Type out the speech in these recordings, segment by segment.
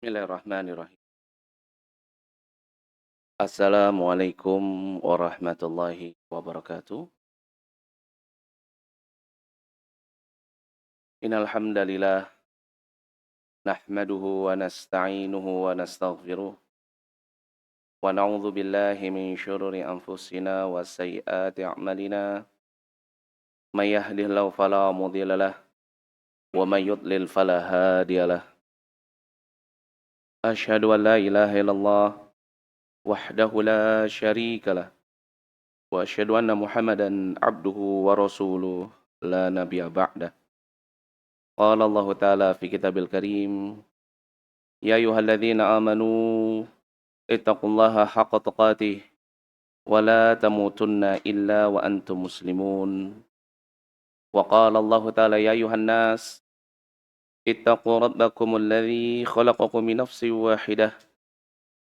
Bismillahirrahmanirrahim. Assalamualaikum warahmatullahi wabarakatuh. Innal hamdalillah nahmaduhu wa nasta'inuhu wa nastaghfiruh wa na'udzu billahi min syururi anfusina wa sayyiati a'malina. May yahdihillahu fala mudhilla lah wa may yudlil fala hadiyalah. Asyhadu an la ilaha illallah wahdahu la syarika lah wa asyhadu anna Muhammadan abduhu wa rasuluh la nabiyya ba'dah. Qala Allah Ta'ala fi kitabil karim, Ya ayyuhalladzina amanu ittaqullaha haqqa tuqatih wa la tamutunna illa wa antum muslimun. Wa qala Allah Ta'ala, Ya ayyuhan nas ittaqu rabbakumul ladzi khalaqakum min nafsin wahidah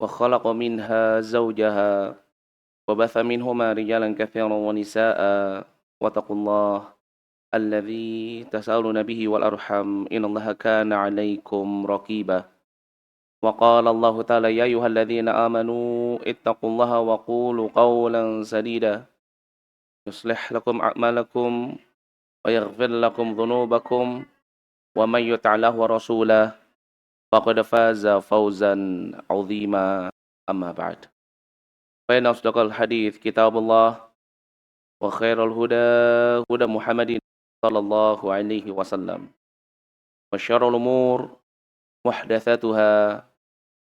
wa khalaqa minha zawjaha wa batha minhuma rijalan katsiran wa nisaa'a wa taqullaha الذي تسألون به والأرحم إن الله كان عليكم رقيبا وقال الله تعالى يا أيها الذين آمنوا اتقوا الله وقولوا قولا سديدا يصلح لكم أعمالكم ويغفر لكم ذنوبكم ومن يطع الله ورسوله فقد فاز فوزا عظيما أما بعد فإن أصدق الحديث كتاب الله وخير الهدى هدى محمد صلى الله عليه وسلم وشر الأمور محدثاتها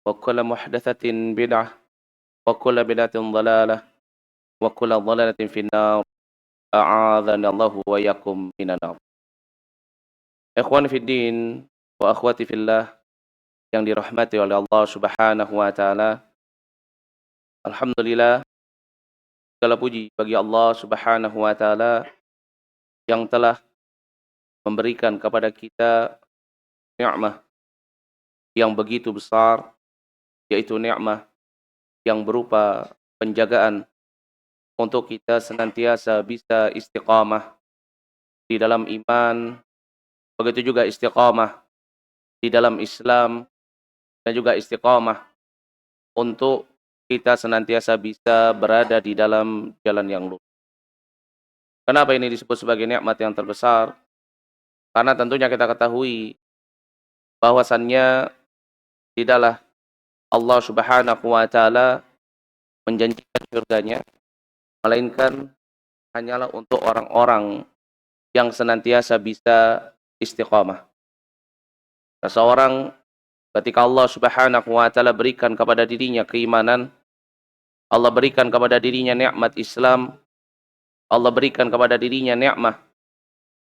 وكل محدثة بدعة وكل بدعة ضلالة وكل ضلالة في النار أعاذنا الله وإياكم من النار. Ikhwan fi din wa akhwati fillah yang dirahmati oleh Allah Subhanahu wa taala. Alhamdulillah, segala puji bagi Allah Subhanahu wa taala yang telah memberikan kepada kita nikmat yang begitu besar, yaitu nikmat yang berupa penjagaan untuk kita senantiasa bisa istiqamah di dalam iman, begitu juga istiqamah di dalam Islam, dan juga istiqamah untuk kita senantiasa bisa berada di dalam jalan yang lurus. Kenapa ini disebut sebagai nikmat yang terbesar? Karena tentunya kita ketahui bahwasannya tidaklah Allah Subhanahu wa taala menjanjikan surganya, melainkan hanyalah untuk orang-orang yang senantiasa bisa istiqamah. Seseorang ketika Allah Subhanahu wa taala berikan kepada dirinya keimanan, Allah berikan kepada dirinya nikmat Islam, Allah berikan kepada dirinya nikmat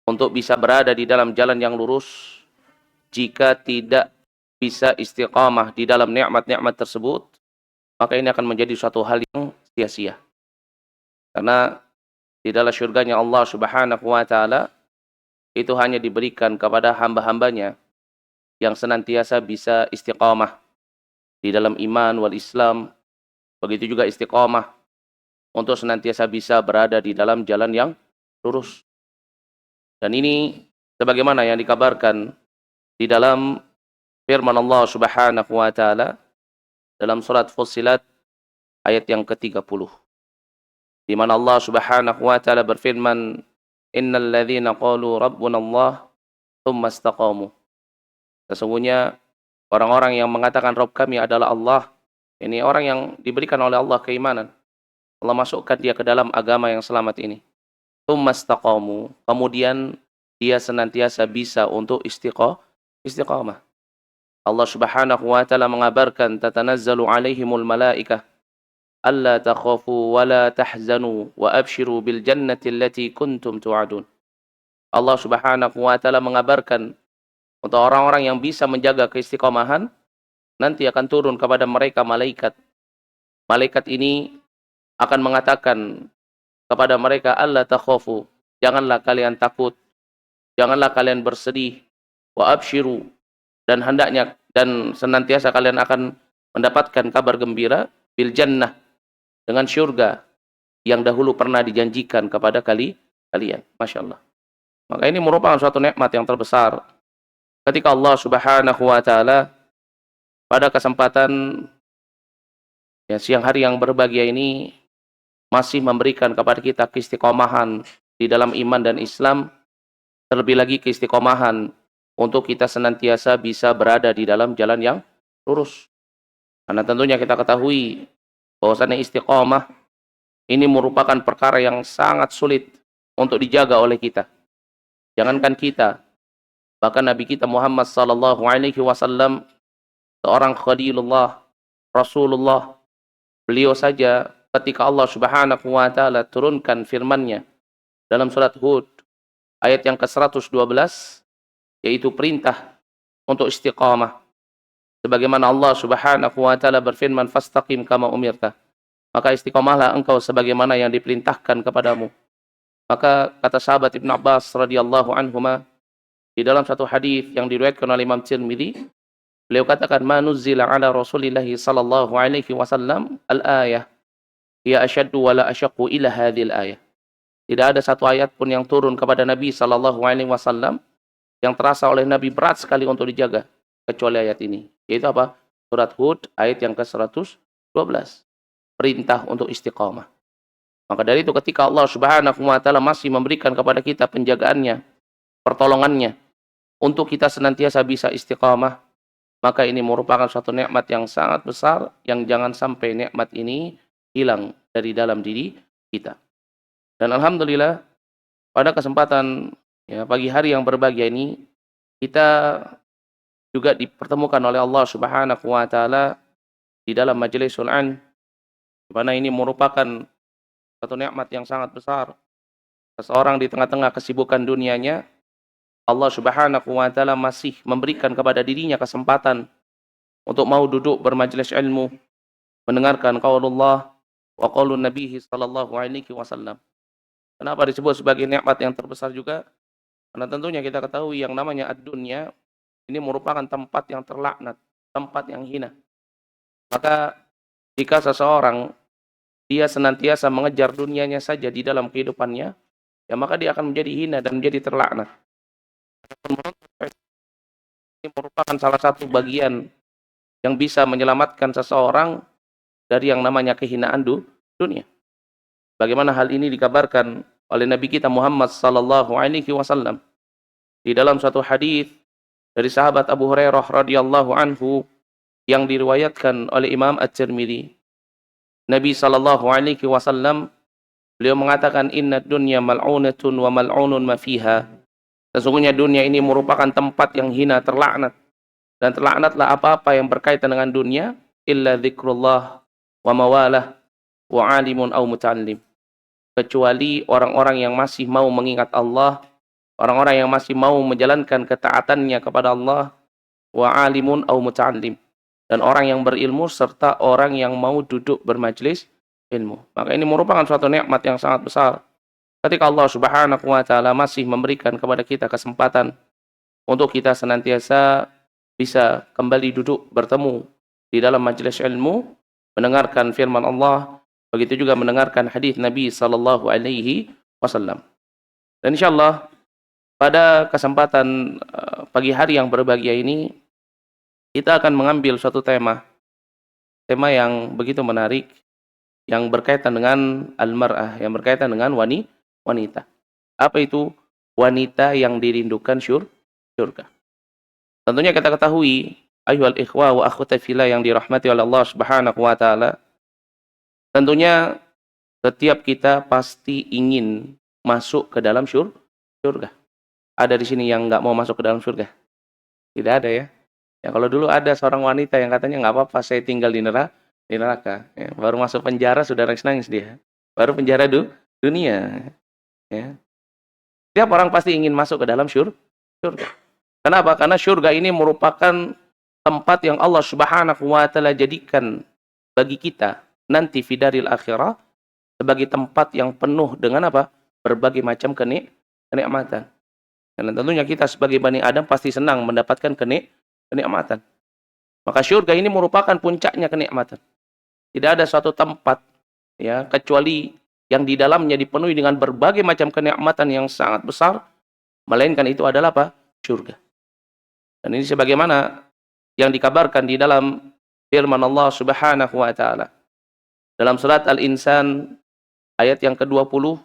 untuk bisa berada di dalam jalan yang lurus. Jika tidak bisa istiqamah di dalam nikmat-nikmat tersebut, maka ini akan menjadi suatu hal yang sia-sia. Karena di dalam syurganya Allah Subhanahu wa taala itu hanya diberikan kepada hamba-hambanya yang senantiasa bisa istiqamah di dalam iman wal Islam, begitu juga istiqamah untuk senantiasa bisa berada di dalam jalan yang lurus. Dan ini sebagaimana yang dikabarkan di dalam firman Allah Subhanahu wa taala dalam surat Fussilat ayat yang ke-30. Di mana Allah Subhanahu wa taala berfirman, "Innal ladzina qalu rabbuna Allah tsumma istaqamu." Sesungguhnya orang-orang yang mengatakan Rabb kami adalah Allah, ini orang yang diberikan oleh Allah keimanan. Allah masukkan dia ke dalam agama yang selamat ini. Tsumma istaqamu, kemudian dia senantiasa bisa untuk istiqamah. Allah Subhanahu wa taala mengabarkan tatanazzalu alaihimul malaikah alla takhafu wa la tahzanu wa abshiru bil jannati allati kuntum tu'adun. Allah Subhanahu wa taala mengabarkan untuk orang-orang yang bisa menjaga keistiqomahan, nanti akan turun kepada mereka malaikat. Malaikat ini akan mengatakan kepada mereka, alla takhafu, janganlah kalian takut, janganlah kalian bersedih, wa abshiru, dan hendaknya dan senantiasa kalian akan mendapatkan kabar gembira bil jannah, dengan syurga yang dahulu pernah dijanjikan kepada kalian. Masya Allah. Maka ini merupakan suatu nikmat yang terbesar ketika Allah Subhanahu wa taala Pada kesempatan siang hari yang berbahagia ini masih memberikan kepada kita keistiqomahan di dalam iman dan Islam, terlebih lagi keistiqomahan untuk kita senantiasa bisa berada di dalam jalan yang lurus. Karena tentunya kita ketahui bahwasannya istiqomah ini merupakan perkara yang sangat sulit untuk dijaga oleh kita. Jangankan kita, bahkan Nabi kita Muhammad sallallahu alaihi wasallam, seorang khalilullah, Rasulullah, beliau saja ketika Allah Subhanahu wa taala turunkan firman-Nya dalam surat Hud ayat yang ke-112, yaitu perintah untuk istiqamah. Sebagaimana Allah Subhanahu wa taala berfirman, "Fastaqim kama umirta." Maka istiqamahlah engkau sebagaimana yang diperintahkan kepadamu. Maka kata sahabat Ibn Abbas radhiyallahu anhuma di dalam satu hadis yang diriwayatkan oleh Imam Tirmidzi, beliau katakan, "Ma nuzzila ala Rasulillah sallallahu alaihi wasallam al-ayah hiya asyaddu wa la asyaqqu ila hadhil ayah." Tidak ada satu ayat pun yang turun kepada Nabi sallallahu alaihi wasallam yang terasa oleh Nabi berat sekali untuk dijaga kecuali ayat ini. Yaitu apa? Surat Hud ayat yang ke-112. Perintah untuk istiqamah. Maka dari itu ketika Allah Subhanahu wa taala masih memberikan kepada kita penjagaannya, pertolongannya untuk kita senantiasa bisa istiqamah, maka ini merupakan suatu nikmat yang sangat besar yang jangan sampai nikmat ini hilang dari dalam diri kita. Dan alhamdulillah pada kesempatan pagi hari yang berbahagia ini kita juga dipertemukan oleh Allah Subhanahu wa taala di dalam majlisul ilm, di mana ini merupakan satu nikmat yang sangat besar. Seseorang di tengah-tengah kesibukan dunianya, Allah Subhanahu wa taala masih memberikan kepada dirinya kesempatan untuk mau duduk bermajlis ilmu, mendengarkan qaulullah wa qaulun Nabi sallallahu alaihi wasallam. Kenapa disebut sebagai nikmat yang terbesar juga? Karena tentunya kita ketahui yang namanya ad-dunya ini merupakan tempat yang terlaknat, tempat yang hina. Maka jika seseorang dia senantiasa mengejar dunianya saja di dalam kehidupannya, maka dia akan menjadi hina dan menjadi terlaknat. Ini merupakan salah satu bagian yang bisa menyelamatkan seseorang dari yang namanya kehinaan dunia. Bagaimana hal ini dikabarkan oleh Nabi kita Muhammad sallallahu alaihi wasallam di dalam suatu hadis dari sahabat Abu Hurairah radhiyallahu anhu yang diriwayatkan oleh Imam At-Tirmidzi. Nabi sallallahu alaihi wasallam beliau mengatakan, "Inna dunya mal'unatun wa mal'unun ma fiha." Sesungguhnya dunia ini merupakan tempat yang hina, terlaknat. Dan terlaknatlah apa-apa yang berkaitan dengan dunia illa dzikrullah wa mawalah wa alimun aw muta'allim. Kecuali orang-orang yang masih mau mengingat Allah, orang-orang yang masih mau menjalankan ketaatannya kepada Allah, wa alimun aw muta'allim, dan orang yang berilmu serta orang yang mau duduk bermajlis ilmu. Maka ini merupakan suatu nikmat yang sangat besar ketika Allah Subhanahu wa taala masih memberikan kepada kita kesempatan untuk kita senantiasa bisa kembali duduk bertemu di dalam majelis ilmu, mendengarkan firman Allah, begitu juga mendengarkan hadis Nabi sallallahu alaihi wasallam. Dan insyaallah pada kesempatan pagi hari yang berbahagia ini kita akan mengambil suatu tema yang begitu menarik, yang berkaitan dengan al-mar'ah, yang berkaitan dengan wanita. Apa itu wanita yang dirindukan surga? Tentunya kita ketahui, ayyuhal ikhwa wa akhwati fillah yang dirahmati oleh Allah Subhanahu wa taala, tentunya setiap kita pasti ingin masuk ke dalam surga. Ada di sini yang nggak mau masuk ke dalam surga? Tidak ada ya. Ya kalau dulu ada seorang wanita yang katanya nggak apa-apa saya tinggal di neraka. Ya, baru masuk penjara sudah nangis dia. Baru penjara dunia. Ya. Setiap orang pasti ingin masuk ke dalam surga. Kenapa? Karena surga ini merupakan tempat yang Allah Subhanahu wa taala jadikan bagi kita nanti fidaril akhirah sebagai tempat yang penuh dengan apa? Berbagai macam kenikmatan. Dan tentunya kita sebagai Bani Adam pasti senang mendapatkan kenikmatan. Maka surga ini merupakan puncaknya kenikmatan. Tidak ada suatu tempat kecuali yang di dalamnya dipenuhi dengan berbagai macam kenikmatan yang sangat besar, melainkan itu adalah apa? Surga. Dan ini sebagaimana yang dikabarkan di dalam firman Allah Subhanahu wa taala. Dalam surat Al-Insan ayat yang ke-20,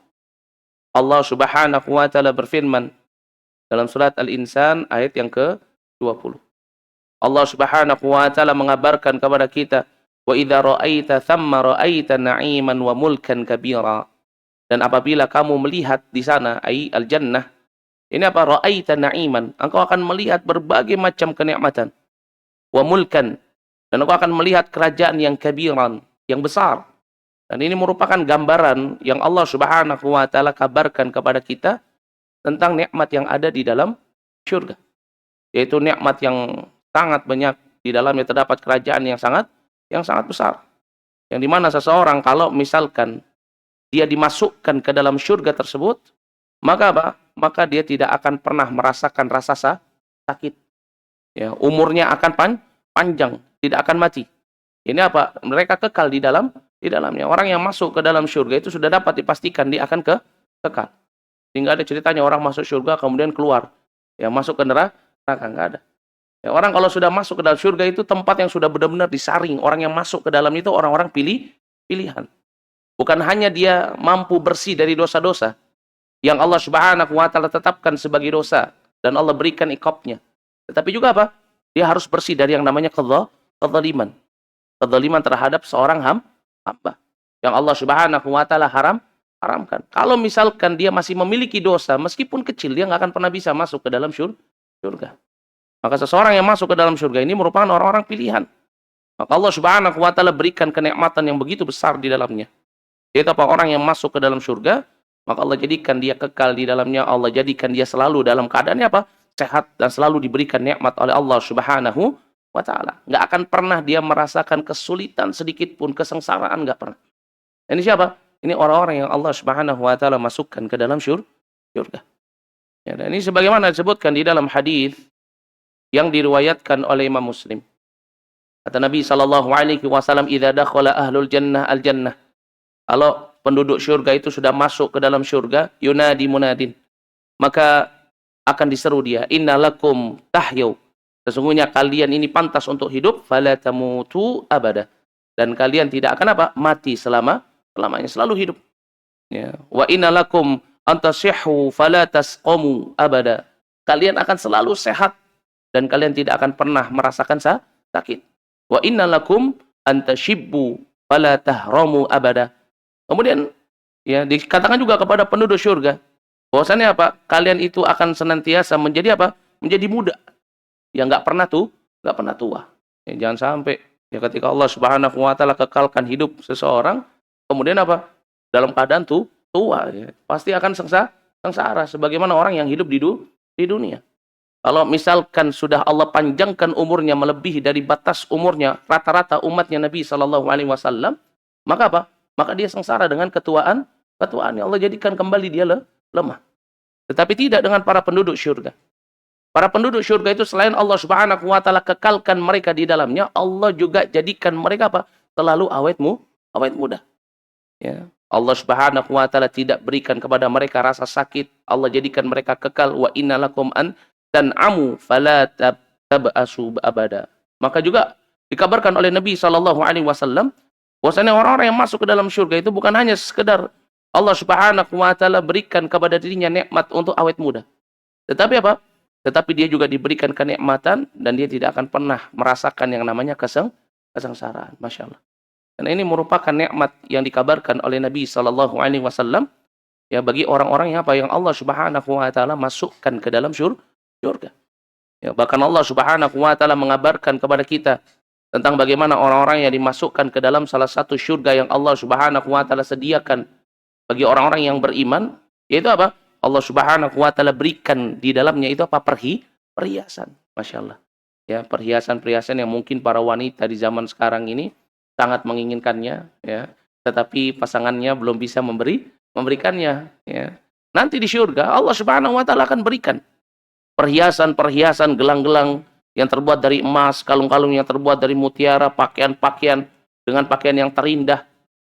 Allah Subhanahu wa taala berfirman dalam surat Al-Insan ayat yang ke-20. Allah Subhanahu wa taala mengabarkan kepada kita, "Wa idza ra'aita thamma ra'aita na'iman wa mulkan kabira." Dan apabila kamu melihat di sana, ai al-jannah, ini apa? Ra'aita na'iman, engkau akan melihat berbagai macam kenikmatan. Wa mulkan, dan engkau akan melihat kerajaan yang kabiran, yang besar. Dan ini merupakan gambaran yang Allah Subhanahu wa taala kabarkan kepada kita tentang nikmat yang ada di dalam syurga. Yaitu nikmat yang sangat banyak, di dalamnya terdapat kerajaan yang sangat besar. Yang dimana seseorang kalau misalkan dia dimasukkan ke dalam syurga tersebut, maka apa? Maka dia tidak akan pernah merasakan rasa sakit. Ya, umurnya akan panjang, tidak akan mati. Ini apa? Mereka kekal di dalamnya. Orang yang masuk ke dalam syurga itu sudah dapat dipastikan dia akan kekal. Tidak ada ceritanya orang masuk syurga kemudian keluar. Ya, masuk ke neraka, enggak ada. Ya, orang kalau sudah masuk ke dalam syurga itu tempat yang sudah benar-benar disaring. Orang yang masuk ke dalam itu orang-orang pilihan. Bukan hanya dia mampu bersih dari dosa-dosa yang Allah Subhanahu wa taala tetapkan sebagai dosa dan Allah berikan iqabnya. Tetapi juga apa? Dia harus bersih dari yang namanya kezaliman. Kezaliman terhadap seorang hamba yang Allah Subhanahu wa taala haramkan. Kalau misalkan dia masih memiliki dosa meskipun kecil, dia nggak akan pernah bisa masuk ke dalam syurga. Maka seseorang yang masuk ke dalam syurga ini merupakan orang-orang pilihan. Maka Allah Subhanahu wa taala berikan kenikmatan yang begitu besar di dalamnya. Yaitu apa? Orang yang masuk ke dalam syurga, maka Allah jadikan dia kekal di dalamnya. Allah jadikan dia selalu dalam keadaannya apa? Sehat dan selalu diberikan nikmat oleh Allah Subhanahu wa taala. Nggak akan pernah dia merasakan kesulitan sedikit pun, kesengsaraan, nggak pernah. Ini siapa? Ini orang-orang yang Allah Subhanahu wa taala masukkan ke dalam syurga. Ya, dan ini sebagaimana disebutkan di dalam hadis yang diriwayatkan oleh Imam Muslim. Kata Nabi sallallahu alaihi wasallam, "Idza dakhala ahlul jannah al-jannah." Kalau penduduk syurga itu sudah masuk ke dalam syurga, yunadi munadin, maka akan diseru dia, "Innalakum tahyaw." Sesungguhnya kalian ini pantas untuk hidup, fala tamutu abada. Dan kalian tidak akan apa? Mati selamanya, selalu hidup. Ya. Wa innalakum antasihhu fala tasqamu abada. Kalian akan selalu sehat dan kalian tidak akan pernah merasakan sakit. Wa innalakum antashibbu fala tahramu abada. Kemudian ya dikatakan juga kepada penduduk syurga bahwasannya apa? Kalian itu akan senantiasa menjadi apa? Menjadi muda. Yang nggak pernah tua. Ya, jangan sampai ya ketika Allah Subhanahu wa taala kekalkan hidup seseorang, kemudian apa? Dalam keadaan tua, ya, pasti akan sengsara sebagaimana orang yang hidup di dunia. Kalau misalkan sudah Allah panjangkan umurnya melebihi dari batas umurnya rata-rata umatnya Nabi sallallahu alaihi wasallam, maka apa? Maka dia sengsara dengan ketuaannya. Allah jadikan kembali dia lemah. Tetapi tidak dengan para penduduk syurga. Para penduduk syurga itu selain Allah Subhanahu wa taala kekalkan mereka di dalamnya, Allah juga jadikan mereka apa? Selalu awet muda. Ya. Allah Subhanahu wa taala tidak berikan kepada mereka rasa sakit. Allah jadikan mereka kekal. Wa innalakum an tan'amu fala tab'asu abada. Maka juga dikabarkan oleh Nabi sallallahu alaihi wasallam bahwasanya orang-orang yang masuk ke dalam syurga itu bukan hanya sekedar Allah Subhanahu wa taala berikan kepada dirinya nikmat untuk awet muda. Tetapi apa? Tetapi dia juga diberikan kenikmatan dan dia tidak akan pernah merasakan yang namanya kesengsaraan. Masya Allah. Dan ini merupakan nikmat yang dikabarkan oleh Nabi sallallahu alaihi wasallam ya bagi orang-orang yang apa? Yang Allah Subhanahu wa taala masukkan ke dalam syurga. Ya, bahkan Allah Subhanahu wa taala mengabarkan kepada kita tentang bagaimana orang-orang yang dimasukkan ke dalam salah satu syurga yang Allah Subhanahu wa taala sediakan bagi orang-orang yang beriman, yaitu apa? Allah Subhanahu wa taala berikan di dalamnya itu apa? Perhiasan. Masya Allah. Ya, perhiasan-perhiasan yang mungkin para wanita di zaman sekarang ini sangat menginginkannya, ya. Tetapi pasangannya belum bisa memberikannya, ya. Nanti di syurga Allah Subhanahu wa taala akan berikan perhiasan-perhiasan, gelang-gelang yang terbuat dari emas, kalung-kalung yang terbuat dari mutiara, pakaian-pakaian dengan pakaian yang terindah,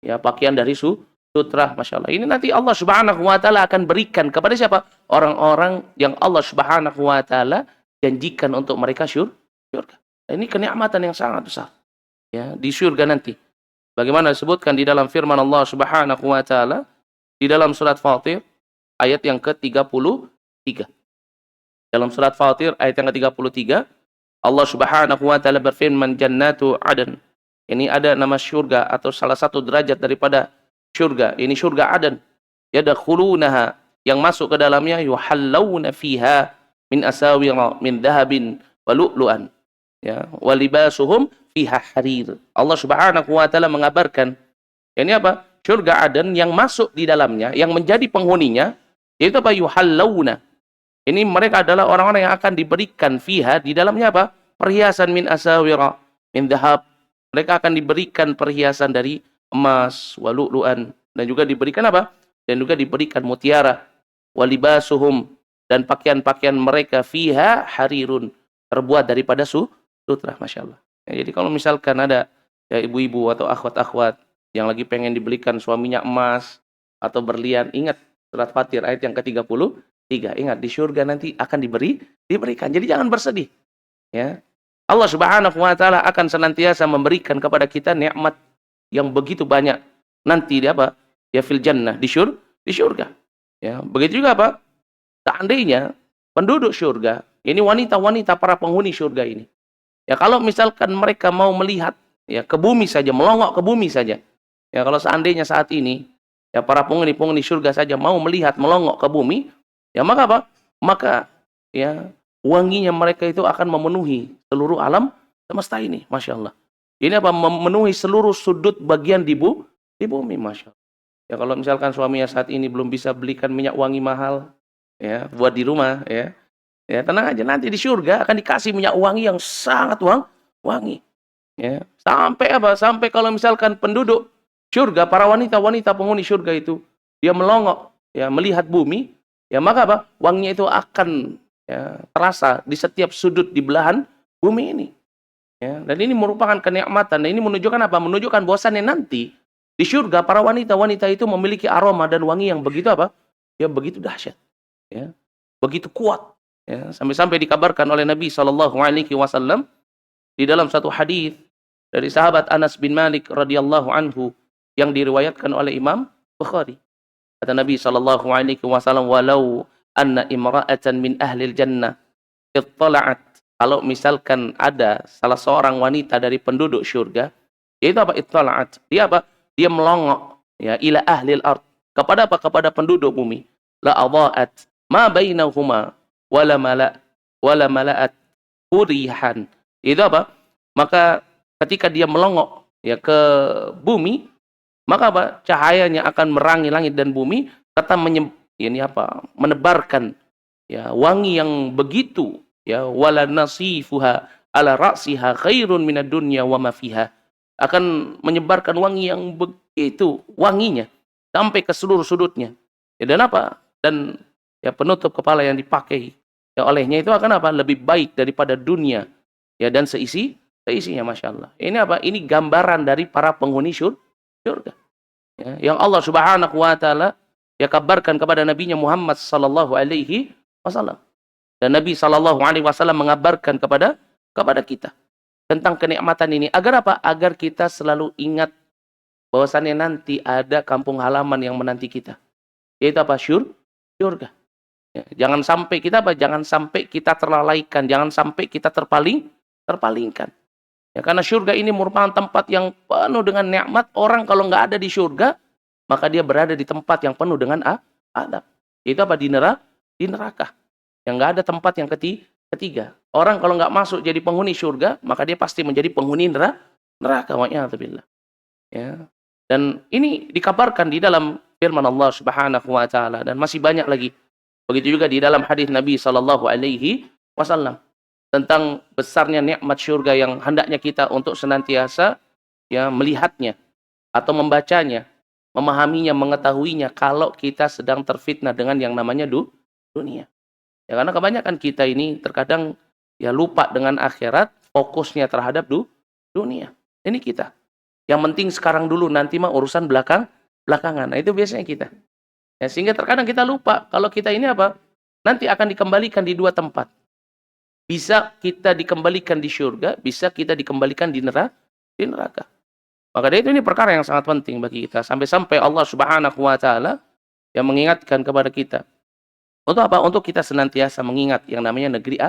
ya, pakaian dari sutra, Masya Allah. Ini nanti Allah Subhanahu wa taala akan berikan kepada siapa? Orang-orang yang Allah Subhanahu wa taala janjikan untuk mereka syurga. Ini kenikmatan yang sangat besar ya di surga nanti. Bagaimana disebutkan di dalam firman Allah Subhanahu wa taala di dalam surat Fatir ayat yang ke-33. Dalam surat Fatir ayat yang ke-33, Allah Subhanahu wa taala berfirman jannatu adan. Ini ada nama syurga atau salah satu derajat daripada syurga. Ini syurga Adan. Yadkhulunaha, yang masuk ke dalamnya yuhallawna fiha min asawira min dhahabin wa lu'lu'an. Ya, wa libasuhum fiha harir. Allah Subhanahu wa taala mengabarkan ini apa? Syurga Adan yang masuk di dalamnya, yang menjadi penghuninya yaitu apa? Yuhallawna. Ini mereka adalah orang-orang yang akan diberikan fiha di dalamnya apa? Perhiasan min asawira min dhahab. Mereka akan diberikan perhiasan dari emas, walu'lu'an, dan juga diberikan apa? Dan juga diberikan mutiara, walibasuhum, dan pakaian-pakaian mereka fiha harirun, terbuat daripada sutra, masya Allah. Ya, jadi kalau misalkan ada ya ibu-ibu atau akhwat-akhwat yang lagi pengen dibelikan suaminya emas atau berlian, ingat surat Fatir ayat yang ke-33. Ingat di surga nanti akan diberikan. Jadi jangan bersedih. Ya. Allah Subhanahu wa taala akan senantiasa memberikan kepada kita nikmat yang begitu banyak nanti di apa? Ya fil jannah, di surga. Ya, begitu juga apa? Seandainya penduduk surga, ini wanita-wanita para penghuni surga ini. Ya kalau misalkan mereka mau melihat ya ke bumi saja, melongok ke bumi saja. Ya kalau seandainya saat ini ya para penghuni-penghuni surga saja mau melihat melongok ke bumi, ya maka apa? Maka ya wanginya mereka itu akan memenuhi seluruh alam semesta ini, masya Allah. Ini apa? Memenuhi seluruh sudut bagian di bumi, masya Allah. Ya kalau misalkan suaminya saat ini belum bisa belikan minyak wangi mahal, ya buat di rumah, ya tenang aja, nanti di surga akan dikasih minyak wangi yang sangat wangi. Ya sampai apa? Sampai kalau misalkan penduduk surga, para wanita-wanita penghuni surga itu dia melongok, ya melihat bumi, ya maka apa? Wanginya itu akan ya, terasa di setiap sudut di belahan bumi ini. Ya, dan ini merupakan kenikmatan. Dan ini menunjukkan apa? Menunjukkan bahwasannya nanti di surga para wanita-wanita itu memiliki aroma dan wangi yang begitu apa? Ya begitu dahsyat. Ya, begitu kuat. Ya, sampai-sampai dikabarkan oleh Nabi SAW di dalam satu hadis dari sahabat Anas bin Malik radhiyallahu anhu yang diriwayatkan oleh Imam Bukhari. Kata Nabi SAW, walau anna imra'atan min ahlil jannah ittala'at, kalau misalkan ada salah seorang wanita dari penduduk surga, yaitu apa? Ittala'at, dia apa? Dia melongok ya ila ahlil ard, kepada apa? Kepada penduduk bumi. La adha'at ma bainahuma wala mala'at urihan. Itu apa? Maka ketika dia melongok ya ke bumi, maka apa? Cahayanya akan merangi langit dan bumi serta menebarkan ya wangi yang begitu ya wala nasifuha ala ra'siha khairun minad dunya wa ma fiha, akan menyebarkan wangi yang begitu wanginya sampai ke seluruh sudutnya. Ya, dan apa? Dan ya penutup kepala yang dipakai ya olehnya itu akan apa? Lebih baik daripada dunia ya dan seisinya, masya Allah. Ini apa? Ini gambaran dari para penghuni surga. Ya, yang Allah Subhanahu wa taala ya kabarkan kepada nabinya Muhammad sallallahu alaihi wasallam. Dan Nabi sallallahu alaihi wasallam mengabarkan kepada kita tentang kenikmatan ini agar apa? Agar kita selalu ingat bahwasannya nanti ada kampung halaman yang menanti kita. Yaitu apa? Surga. Ya, jangan sampai kita apa? Jangan sampai kita terlalaikan, jangan sampai kita terpalingkan. Ya, karena surga ini merupakan tempat yang penuh dengan nikmat. Orang kalau nggak ada di surga, maka dia berada di tempat yang penuh dengan adab. Itu apa? Di neraka. Yang nggak ada tempat yang ketiga. Orang kalau nggak masuk jadi penghuni surga, maka dia pasti menjadi penghuni neraka. Wa'iyadzubillah. Ya. Dan ini dikabarkan di dalam firman Allah Subhanahu wa taala dan masih banyak lagi. Begitu juga di dalam hadis Nabi sallallahu alaihi wasallam tentang besarnya nikmat surga yang hendaknya kita untuk senantiasa ya melihatnya atau membacanya, memahaminya, mengetahuinya kalau kita sedang terfitnah dengan yang namanya dunia. Ya karena kebanyakan kita ini terkadang ya lupa dengan akhirat, fokusnya terhadap dunia. Ini kita. Yang penting sekarang dulu, nanti mah urusan belakangan. Nah, itu biasanya kita. Ya, sehingga terkadang kita lupa kalau kita ini apa? Nanti akan dikembalikan di dua tempat. Bisa kita dikembalikan di surga, bisa kita dikembalikan di neraka. Maka dari itu ini perkara yang sangat penting bagi kita. Sampai-sampai Allah Subhanahu wa taala yang mengingatkan kepada kita. Untuk apa? Untuk kita senantiasa mengingat yang namanya negeri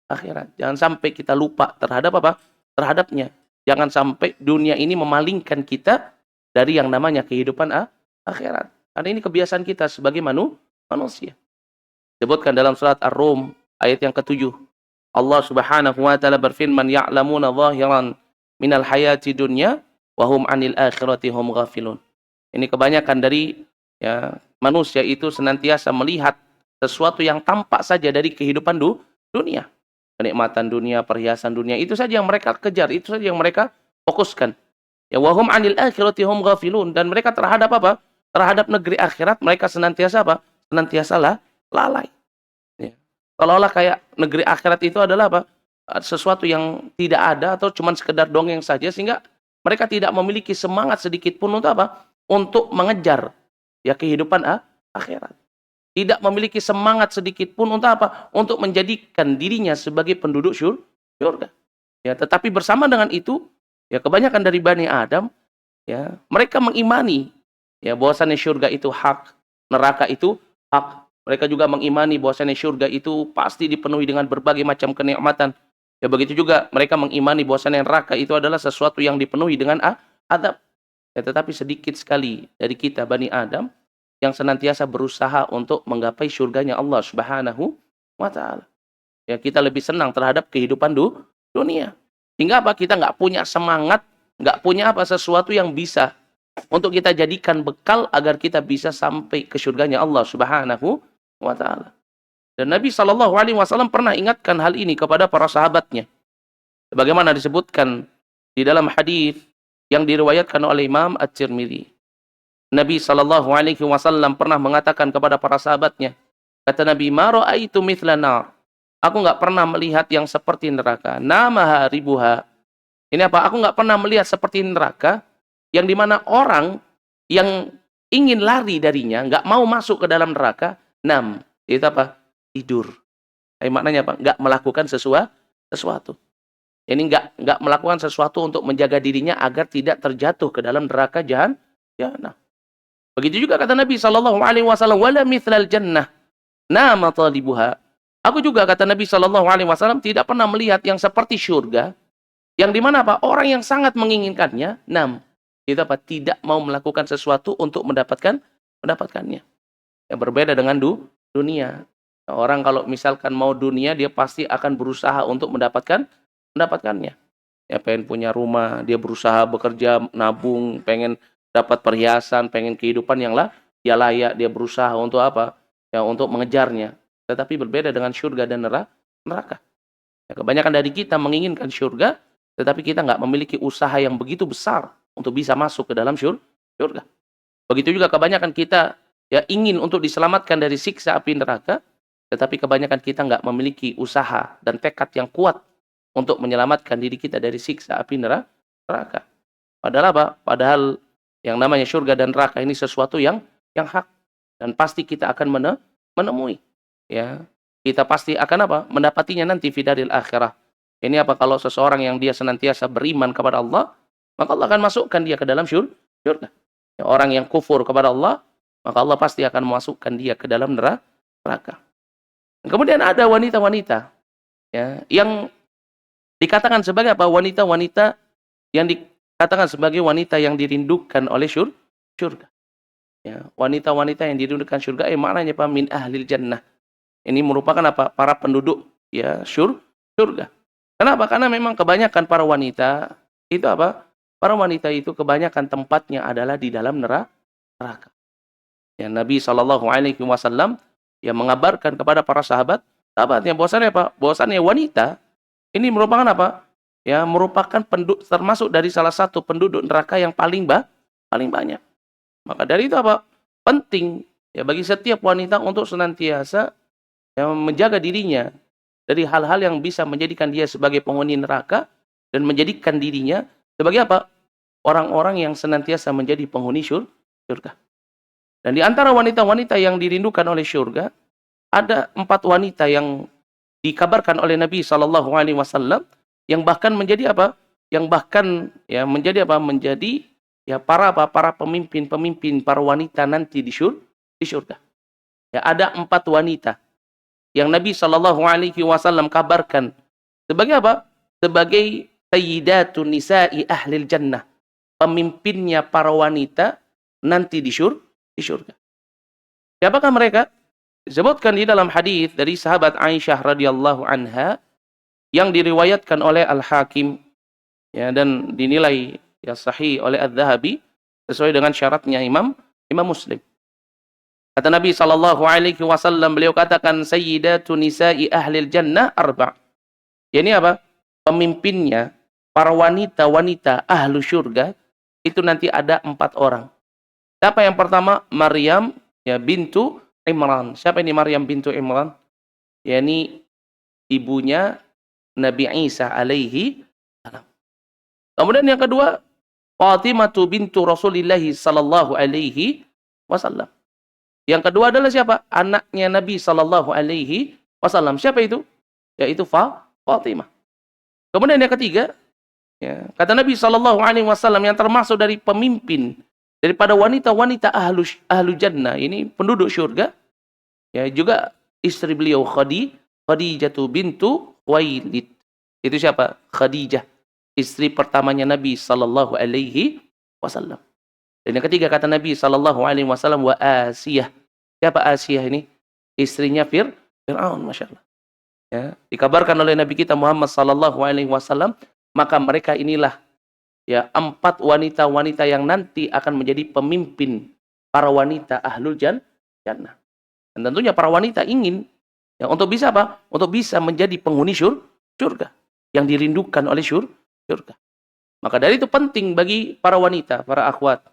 akhirat. Jangan sampai kita lupa terhadap apa? Terhadapnya. Jangan sampai dunia ini memalingkan kita dari yang namanya kehidupan akhirat. Karena ini kebiasaan kita sebagai manusia. Disebutkan dalam surat Ar-Rum ayat yang ke-7. Allah Subhanahu wa taala berfirman, "Ya'lamuna zahiran minal hayati dunya wa hum 'anil akhirati hum ghafilun." Ini kebanyakan dari manusia itu senantiasa melihat sesuatu yang tampak saja dari kehidupan dunia. Kenikmatan dunia, perhiasan dunia, itu saja yang mereka kejar, itu saja yang mereka fokuskan. Ya wa hum 'anil akhirati hum ghafilun, dan mereka terhadap apa? Terhadap negeri akhirat mereka senantiasa apa? Senantiasa lalai. Ya. Seolah-olah kayak negeri akhirat itu adalah apa? Sesuatu yang tidak ada atau cuma sekedar dongeng saja, sehingga mereka tidak memiliki semangat sedikit pun untuk apa? Untuk mengejar kehidupan akhirat. Tidak memiliki semangat sedikit pun untuk apa? Untuk menjadikan dirinya sebagai penduduk syurga. Ya, tetapi bersama dengan itu, kebanyakan dari Bani Adam, mereka mengimani bahwasannya syurga itu hak, neraka itu hak. Mereka juga mengimani bahwasannya syurga itu pasti dipenuhi dengan berbagai macam kenikmatan. Begitu juga mereka mengimani bahwasannya neraka itu adalah sesuatu yang dipenuhi dengan azab. Tetapi sedikit sekali dari kita Bani Adam yang senantiasa berusaha untuk menggapai surganya Allah Subhanahu wa taala. Kita lebih senang terhadap kehidupan dunia. Hingga apa? Kita nggak punya semangat, nggak punya sesuatu yang bisa untuk kita jadikan bekal agar kita bisa sampai ke surganya Allah Subhanahu wa taala. Dan Nabi Shallallahu alaihi wasallam pernah ingatkan hal ini kepada para sahabatnya. Sebagaimana disebutkan di dalam hadis yang diriwayatkan oleh Imam At-Tirmidzi. Nabi Shallallahu alaihi wasallam pernah mengatakan kepada para sahabatnya, kata Nabi, "Ma ra'aitu mithla nar." Aku nggak pernah melihat yang seperti neraka. Namaha ribuha. Ini apa? Aku nggak pernah melihat seperti neraka yang dimana orang yang ingin lari darinya, nggak mau masuk ke dalam neraka, itu apa? Tidur. Maknanya apa? Nggak melakukan sesuatu. Ini nggak melakukan sesuatu untuk menjaga dirinya agar tidak terjatuh ke dalam neraka jahanam. Begitu juga kata Nabi Shallallahu alaihi wasallam, "Wala mithlal jannah nama talibuha." Aku juga kata Nabi Shallallahu alaihi wasallam tidak pernah melihat yang seperti syurga, yang dimana apa? Orang yang sangat menginginkannya, itu apa? Tidak mau melakukan sesuatu untuk mendapatkannya. Yang berbeda dengan dunia. Orang kalau misalkan mau dunia, dia pasti akan berusaha untuk mendapatkannya. Pengen punya rumah, dia berusaha bekerja, nabung, pengen dapat perhiasan, pengen kehidupan yang dia layak, dia berusaha untuk apa? Untuk mengejarnya. Tetapi berbeda dengan surga dan neraka. Kebanyakan dari kita menginginkan surga, tetapi kita nggak memiliki usaha yang begitu besar untuk bisa masuk ke dalam surga. Begitu juga kebanyakan kita ingin untuk diselamatkan dari siksa api neraka, tetapi kebanyakan kita nggak memiliki usaha dan tekad yang kuat untuk menyelamatkan diri kita dari siksa api neraka. Padahal apa? Padahal yang namanya surga dan neraka ini sesuatu yang hak, dan pasti kita akan menemui. Kita pasti akan apa? Mendapatinya nanti fi daril akhirah. Ini apa? Kalau seseorang yang dia senantiasa beriman kepada Allah, maka Allah akan masukkan dia ke dalam surga. Orang yang kufur kepada Allah, maka Allah pasti akan memasukkan dia ke dalam neraka. Kemudian ada wanita-wanita yang dikatakan sebagai apa? Wanita-wanita yang dikatakan sebagai wanita yang dirindukan oleh surga. Wanita-wanita yang dirindukan surga, maknanya apa? Min ahlil jannah. Ini merupakan apa? Para penduduk surga. Kenapa? Karena memang kebanyakan para wanita itu apa? Para wanita itu kebanyakan tempatnya adalah di dalam neraka. Nabi Shallallahu alaihi wasallam mengabarkan kepada para sahabatnya bahwasannya apa? Bahwasannya wanita ini merupakan apa? Merupakan penduduk, termasuk dari salah satu penduduk neraka yang paling banyak. Maka dari itu apa? Penting bagi setiap wanita untuk senantiasa menjaga dirinya dari hal-hal yang bisa menjadikan dia sebagai penghuni neraka, dan menjadikan dirinya sebagai apa? Orang-orang yang senantiasa menjadi penghuni surga. Dan di antara wanita-wanita yang dirindukan oleh surga, ada 4 wanita yang dikabarkan oleh Nabi sallallahu alaihi wasallam yang bahkan menjadi apa? Yang bahkan ya menjadi apa? Menjadi ya para pemimpin-pemimpin, para wanita nanti di surga. Ya ada 4 wanita yang Nabi sallallahu alaihi wasallam kabarkan sebagai apa? Sebagai sayyidatun nisa'i ahlil jannah. Pemimpinnya para wanita nanti di surga. Siapakah mereka? Disebutkan di dalam hadis dari sahabat Aisyah radhiyallahu anha yang diriwayatkan oleh Al-Hakim ya, dan dinilai ya sahih oleh Adz-Dzahabi sesuai dengan syaratnya Imam Muslim. Kata Nabi sallallahu alaihi wasallam, beliau katakan sayyidatu nisa'i ahlil jannah arba'. Ini apa? Pemimpinnya para wanita-wanita ahlu syurga itu nanti ada 4 orang. Siapa yang pertama? Maryam ya bintu Imran. Siapa ini Maryam bintu Imran? Yani ibunya Nabi Isa alaihi salam. Kemudian yang kedua, Fatimah bintu Rasulillah sallallahu alaihi wasallam. Yang kedua adalah siapa? Anaknya Nabi sallallahu alaihi wasallam. Siapa itu? Yaitu Fatimah. Kemudian yang ketiga, ya, kata Nabi sallallahu alaihi wasallam yang termasuk dari pemimpin daripada wanita-wanita ahlu jannah ini penduduk surga, ya juga istri beliau Khadijah bintu Khuwailid. Itu siapa? Khadijah, istri pertamanya Nabi sallallahu alaihi wasallam. Dan yang ketiga kata Nabi sallallahu alaihi wasallam wa Asiyah. Siapa Asiyah ini? Istrinya Fir'aun, masyaallah. Ya, dikabarkan oleh Nabi kita Muhammad sallallahu alaihi wasallam, maka mereka inilah ya 4 wanita-wanita yang nanti akan menjadi pemimpin para wanita ahlul jannah. Dan tentunya para wanita ingin ya untuk bisa apa? Untuk bisa menjadi penghuni surga yang dirindukan oleh surga. Maka dari itu penting bagi para wanita, para akhwat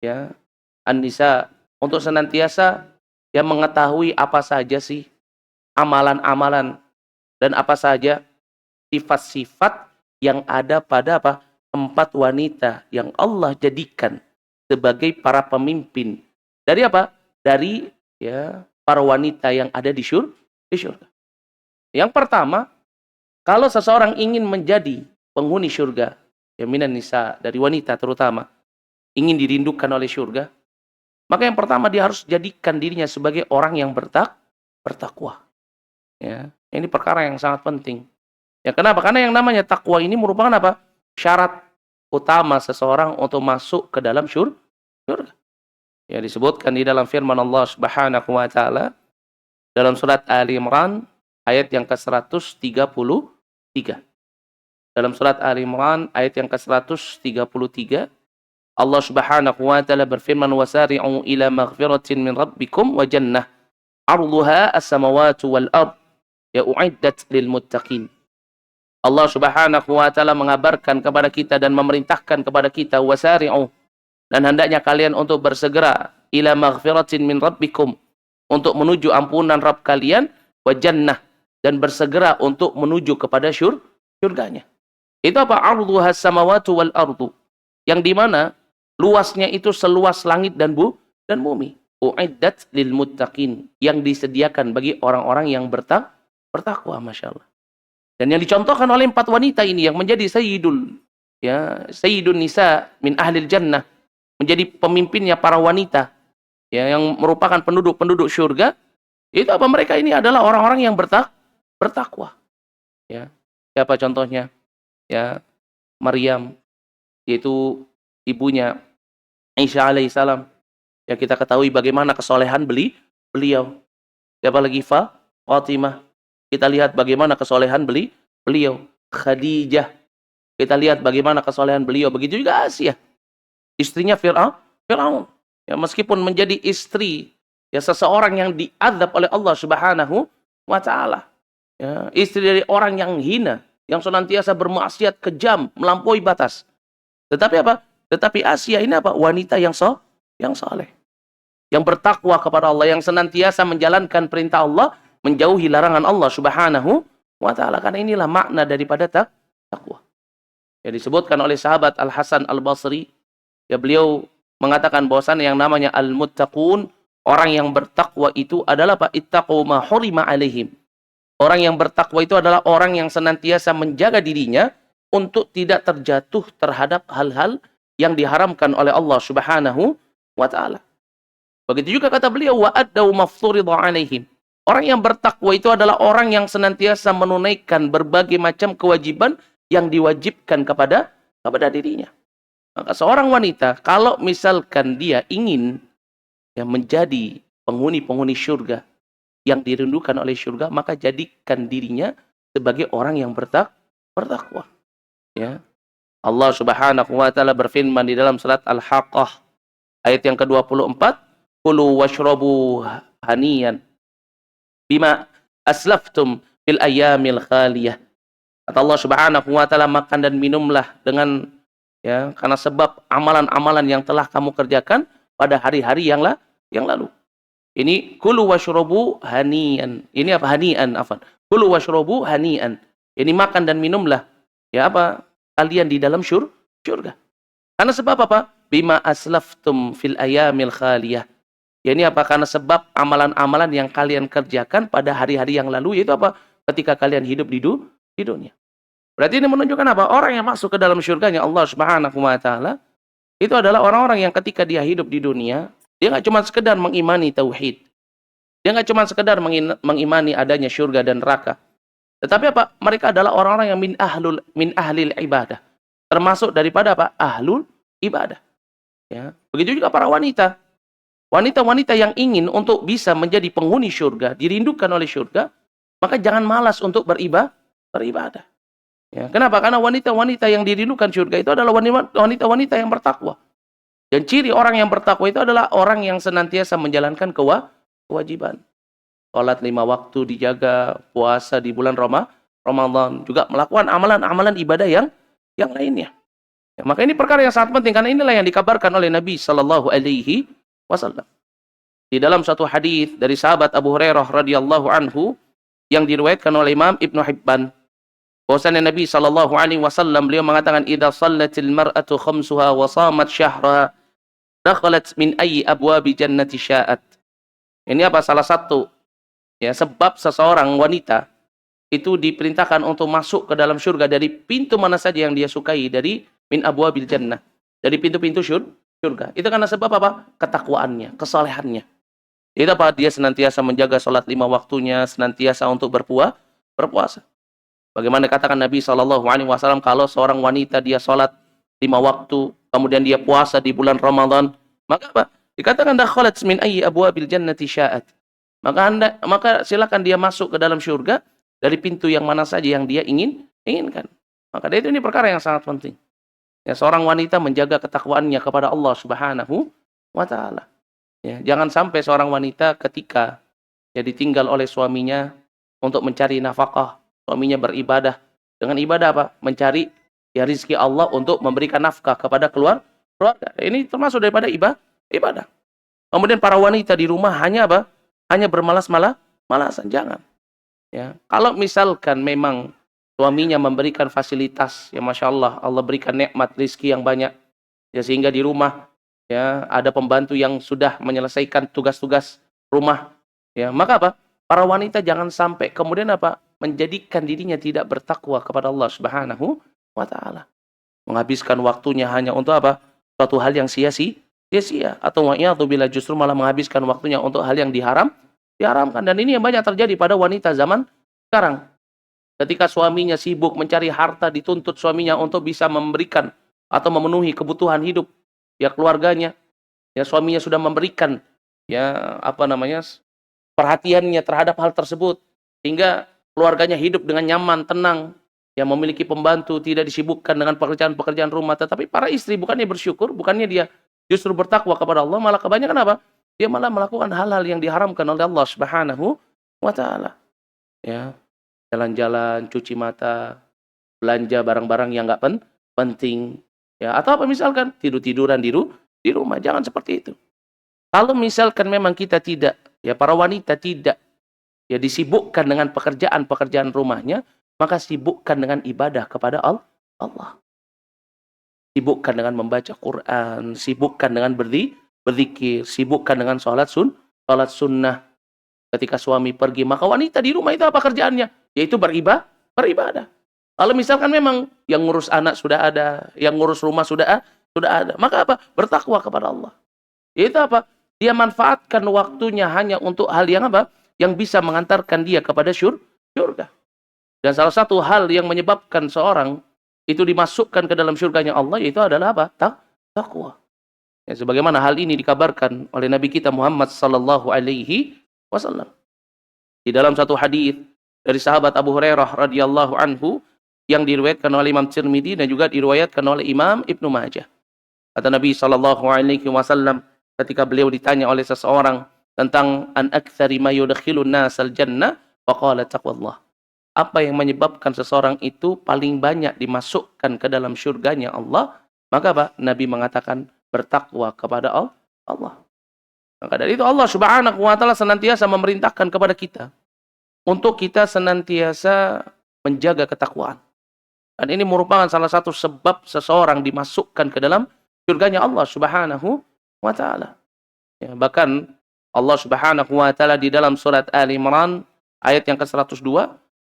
ya, an-nisa untuk senantiasa ya mengetahui apa saja sih amalan-amalan dan apa saja sifat-sifat yang ada pada apa? 4 wanita yang Allah jadikan sebagai para pemimpin. Dari apa? Dari ya para wanita yang ada di surga. Yang pertama, kalau seseorang ingin menjadi penghuni surga, ya minan nisa, dari wanita terutama, ingin dirindukan oleh surga, maka yang pertama dia harus jadikan dirinya sebagai orang yang bertakwa. Ya, ini perkara yang sangat penting. Ya, kenapa? Karena yang namanya takwa ini merupakan apa? Syarat utama seseorang untuk masuk ke dalam surga. Ya, disebutkan di dalam firman Allah Subhanahu wa taala dalam surat Ali Imran ayat yang ke-133. Dalam surat Ali Imran ayat yang ke-133, Allah Subhanahu wa taala berfirman wasari'u ila maghfiratin min rabbikum wa jannah 'arduha as-samawati wal ard ya u'iddat lil muttaqin. Allah Subhanahu wa taala mengabarkan kepada kita dan memerintahkan kepada kita wasari'u, dan hendaknya kalian untuk bersegera ila maghfiratin min rabbikum, untuk menuju ampunan Rabb kalian, wa jannah, dan bersegera untuk menuju kepada surganya. Itu apa? Arduha samawati wal ardu, yang dimana luasnya itu seluas langit dan bumi. U'iddat lil muttaqin, yang disediakan bagi orang-orang yang bertakwa, Masya Allah. Dan yang dicontohkan oleh 4 wanita ini yang menjadi sayyidun nisa min ahlil jannah, menjadi pemimpinnya para wanita ya, yang merupakan penduduk surga. Itu apa? Mereka ini adalah orang-orang yang bertakwa. Ya. Siapa contohnya? Ya, Maryam, yaitu ibunya Isa alaihissalam. Ya, kita ketahui bagaimana kesolehan beliau. Siapa lagi? Fatimah. Kita lihat bagaimana kesolehan beliau. Khadijah. Kita lihat bagaimana kesolehan beliau. Begitu juga Asiyah, istrinya Fir'aun. Ya, meskipun menjadi istri ya seseorang yang diazab oleh Allah Subhanahu wa taala. Ya, istri dari orang yang hina, yang senantiasa bermaksiat kejam, melampaui batas. Tetapi apa? Tetapi Asiyah ini apa? Wanita yang saleh, yang bertakwa kepada Allah, yang senantiasa menjalankan perintah Allah, menjauhi larangan Allah Subhanahu wa taala. Karena inilah makna daripada takwa. Ya, disebutkan oleh sahabat Al-Hasan Al-Basri, ya beliau mengatakan bahwasannya yang namanya al-muttaqun, orang yang bertakwa itu adalah ittaqu ma hurima alaihim. Orang yang bertakwa itu adalah orang yang senantiasa menjaga dirinya untuk tidak terjatuh terhadap hal-hal yang diharamkan oleh Allah Subhanahu wa taala. Begitu juga kata beliau, wa addau mafturidha alaihim. Orang yang bertakwa itu adalah orang yang senantiasa menunaikan berbagai macam kewajiban yang diwajibkan kepada dirinya. Maka seorang wanita kalau misalkan dia ingin menjadi penghuni-penghuni syurga yang dirindukan oleh syurga, maka jadikan dirinya sebagai orang yang bertakwa. Ya. Allah Subhanahu wa taala berfirman di dalam surat Al-Haqqah ayat yang ke-24, "Kulu washrabu haniyan bima aslaftum fil ayyamil khaliyah." Kata Allah Subhanahu wa taala, makan dan minumlah dengan karena sebab amalan-amalan yang telah kamu kerjakan pada hari-hari yang lalu. Ini kulu washrabu hanian. Ini apa? Hanian, afan. Kulu washrabu hanian. Ini makan dan minumlah. Ya apa? Kalian di dalam syurga. Karena sebab apa? Bima aslaftum fil ayamil khaliyah. Ya ini apa? Karena sebab amalan-amalan yang kalian kerjakan pada hari-hari yang lalu, yaitu apa? Ketika kalian hidup di dunia. Berarti ini menunjukkan apa? Orang yang masuk ke dalam syurganya Allah Subhanahu wa taala itu adalah orang-orang yang ketika dia hidup di dunia, dia nggak cuma sekedar mengimani tauhid. Dia nggak cuma sekedar mengimani adanya syurga dan neraka. Tetapi apa? Mereka adalah orang-orang yang min ahlil ibadah. Termasuk daripada apa? Ahlul ibadah. Ya. Begitu juga para wanita. Wanita-wanita yang ingin untuk bisa menjadi penghuni syurga, dirindukan oleh syurga, maka jangan malas untuk beribadah. Ya, kenapa? Karena wanita-wanita yang dirindukan syurga itu adalah wanita-wanita yang bertakwa. Dan ciri orang yang bertakwa itu adalah orang yang senantiasa menjalankan kewajiban. Salat 5 waktu dijaga, puasa di bulan Ramadan, juga melakukan amalan-amalan ibadah yang lainnya. Ya, maka ini perkara yang sangat penting karena inilah yang dikabarkan oleh Nabi sallallahu alaihi wasallam. Di dalam satu hadis dari sahabat Abu Hurairah radhiyallahu anhu yang diriwayatkan oleh Imam Ibnu Hibban, bahwasanya Nabi sallallahu alaihi wasallam beliau mengatakan, "Idza shallatil mar'atu khamsuha wa shamat syahra, dakhalat min ayyi abwabi jannati sya'at." Ini apa? Salah satu sebab seseorang wanita itu diperintahkan untuk masuk ke dalam syurga dari pintu mana saja yang dia sukai, dari min abwabil jannah, dari pintu-pintu syurga. Itu karena sebab apa? Ketakwaannya, kesalehannya. Itu apa? Dia senantiasa menjaga salat 5 waktunya, senantiasa untuk berpuasa. Bagaimana katakan Nabi SAW, kalau seorang wanita dia sholat 5 waktu, kemudian dia puasa di bulan Ramadan, maka apa? Dikatakan dakhalat min ayyi abwabil jannati sya'at. Maka silakan dia masuk ke dalam syurga dari pintu yang mana saja yang dia inginkan. Maka dari itu ini perkara yang sangat penting. Ya, seorang wanita menjaga ketakwaannya kepada Allah Subhanahu wa taala. Ya, jangan sampai seorang wanita ketika ditinggal oleh suaminya untuk mencari nafkah, suaminya beribadah. Dengan ibadah apa? Mencari rizki Allah untuk memberikan nafkah kepada keluarga. Ini termasuk daripada ibadah. Kemudian para wanita di rumah hanya apa? Hanya bermalas-malasan. Jangan. Ya. Kalau misalkan memang suaminya memberikan fasilitas, ya Masya Allah, Allah berikan nikmat rizki yang banyak, ya sehingga di rumah ada pembantu yang sudah menyelesaikan tugas-tugas rumah, ya maka apa? Para wanita jangan sampai kemudian apa? Menjadikan dirinya tidak bertakwa kepada Allah Subhanahu wa taala. Menghabiskan waktunya hanya untuk apa? Suatu hal yang sia-sia, atau wa'iyadzubillah justru malah menghabiskan waktunya untuk hal yang diharamkan. Dan ini yang banyak terjadi pada wanita zaman sekarang. Ketika suaminya sibuk mencari harta, dituntut suaminya untuk bisa memberikan atau memenuhi kebutuhan hidup keluarganya. Ya suaminya sudah memberikan perhatiannya terhadap hal tersebut sehingga keluarganya hidup dengan nyaman, tenang, memiliki pembantu, tidak disibukkan dengan pekerjaan-pekerjaan rumah. Tetapi para istri bukannya bersyukur, bukannya dia justru bertakwa kepada Allah, malah kebanyakan apa? Dia malah melakukan hal-hal yang diharamkan oleh Allah Subhanahu wa taala. Ya, jalan-jalan, cuci mata, belanja barang-barang yang enggak penting, atau apa misalkan tidur-tiduran di rumah. Jangan seperti itu. Kalau misalkan memang kita tidak, para wanita tidak disibukkan dengan pekerjaan-pekerjaan rumahnya, maka sibukkan dengan ibadah kepada Allah. Sibukkan dengan membaca Quran, sibukkan dengan berzikir, sibukkan dengan sholat sunnah. Ketika suami pergi, maka wanita di rumah itu apa kerjaannya? Yaitu beribadah. Kalau misalkan memang yang ngurus anak sudah ada, yang ngurus rumah sudah ada, maka apa? Bertakwa kepada Allah. Itu apa? Dia manfaatkan waktunya hanya untuk hal yang apa? Yang bisa mengantarkan dia kepada syurga. Dan salah satu hal yang menyebabkan seorang itu dimasukkan ke dalam syurganya Allah, yaitu adalah apa? Takwa. Ya, sebagaimana hal ini dikabarkan oleh Nabi kita Muhammad sallallahu alaihi wasallam. Di dalam satu hadis dari sahabat Abu Hurairah radhiyallahu anhu yang diriwayatkan oleh Imam Tirmidzi dan juga diriwayatkan oleh Imam Ibnu Majah. Kata Nabi sallallahu alaihi wasallam ketika beliau ditanya oleh seseorang tentang an aktsari ma yudkhilun nasal jannah, faqala taqwallah. Apa yang menyebabkan seseorang itu paling banyak dimasukkan ke dalam syurganya Allah? Maka apa? Nabi mengatakan bertakwa kepada Allah. Maka dari itu Allah Subhanahu wa taala senantiasa memerintahkan kepada kita untuk kita senantiasa menjaga ketakwaan. Dan ini merupakan salah satu sebab seseorang dimasukkan ke dalam surganya Allah Subhanahu wa taala. Ya, bahkan Allah Subhanahu wa taala di dalam surat Ali Imran ayat yang ke-102,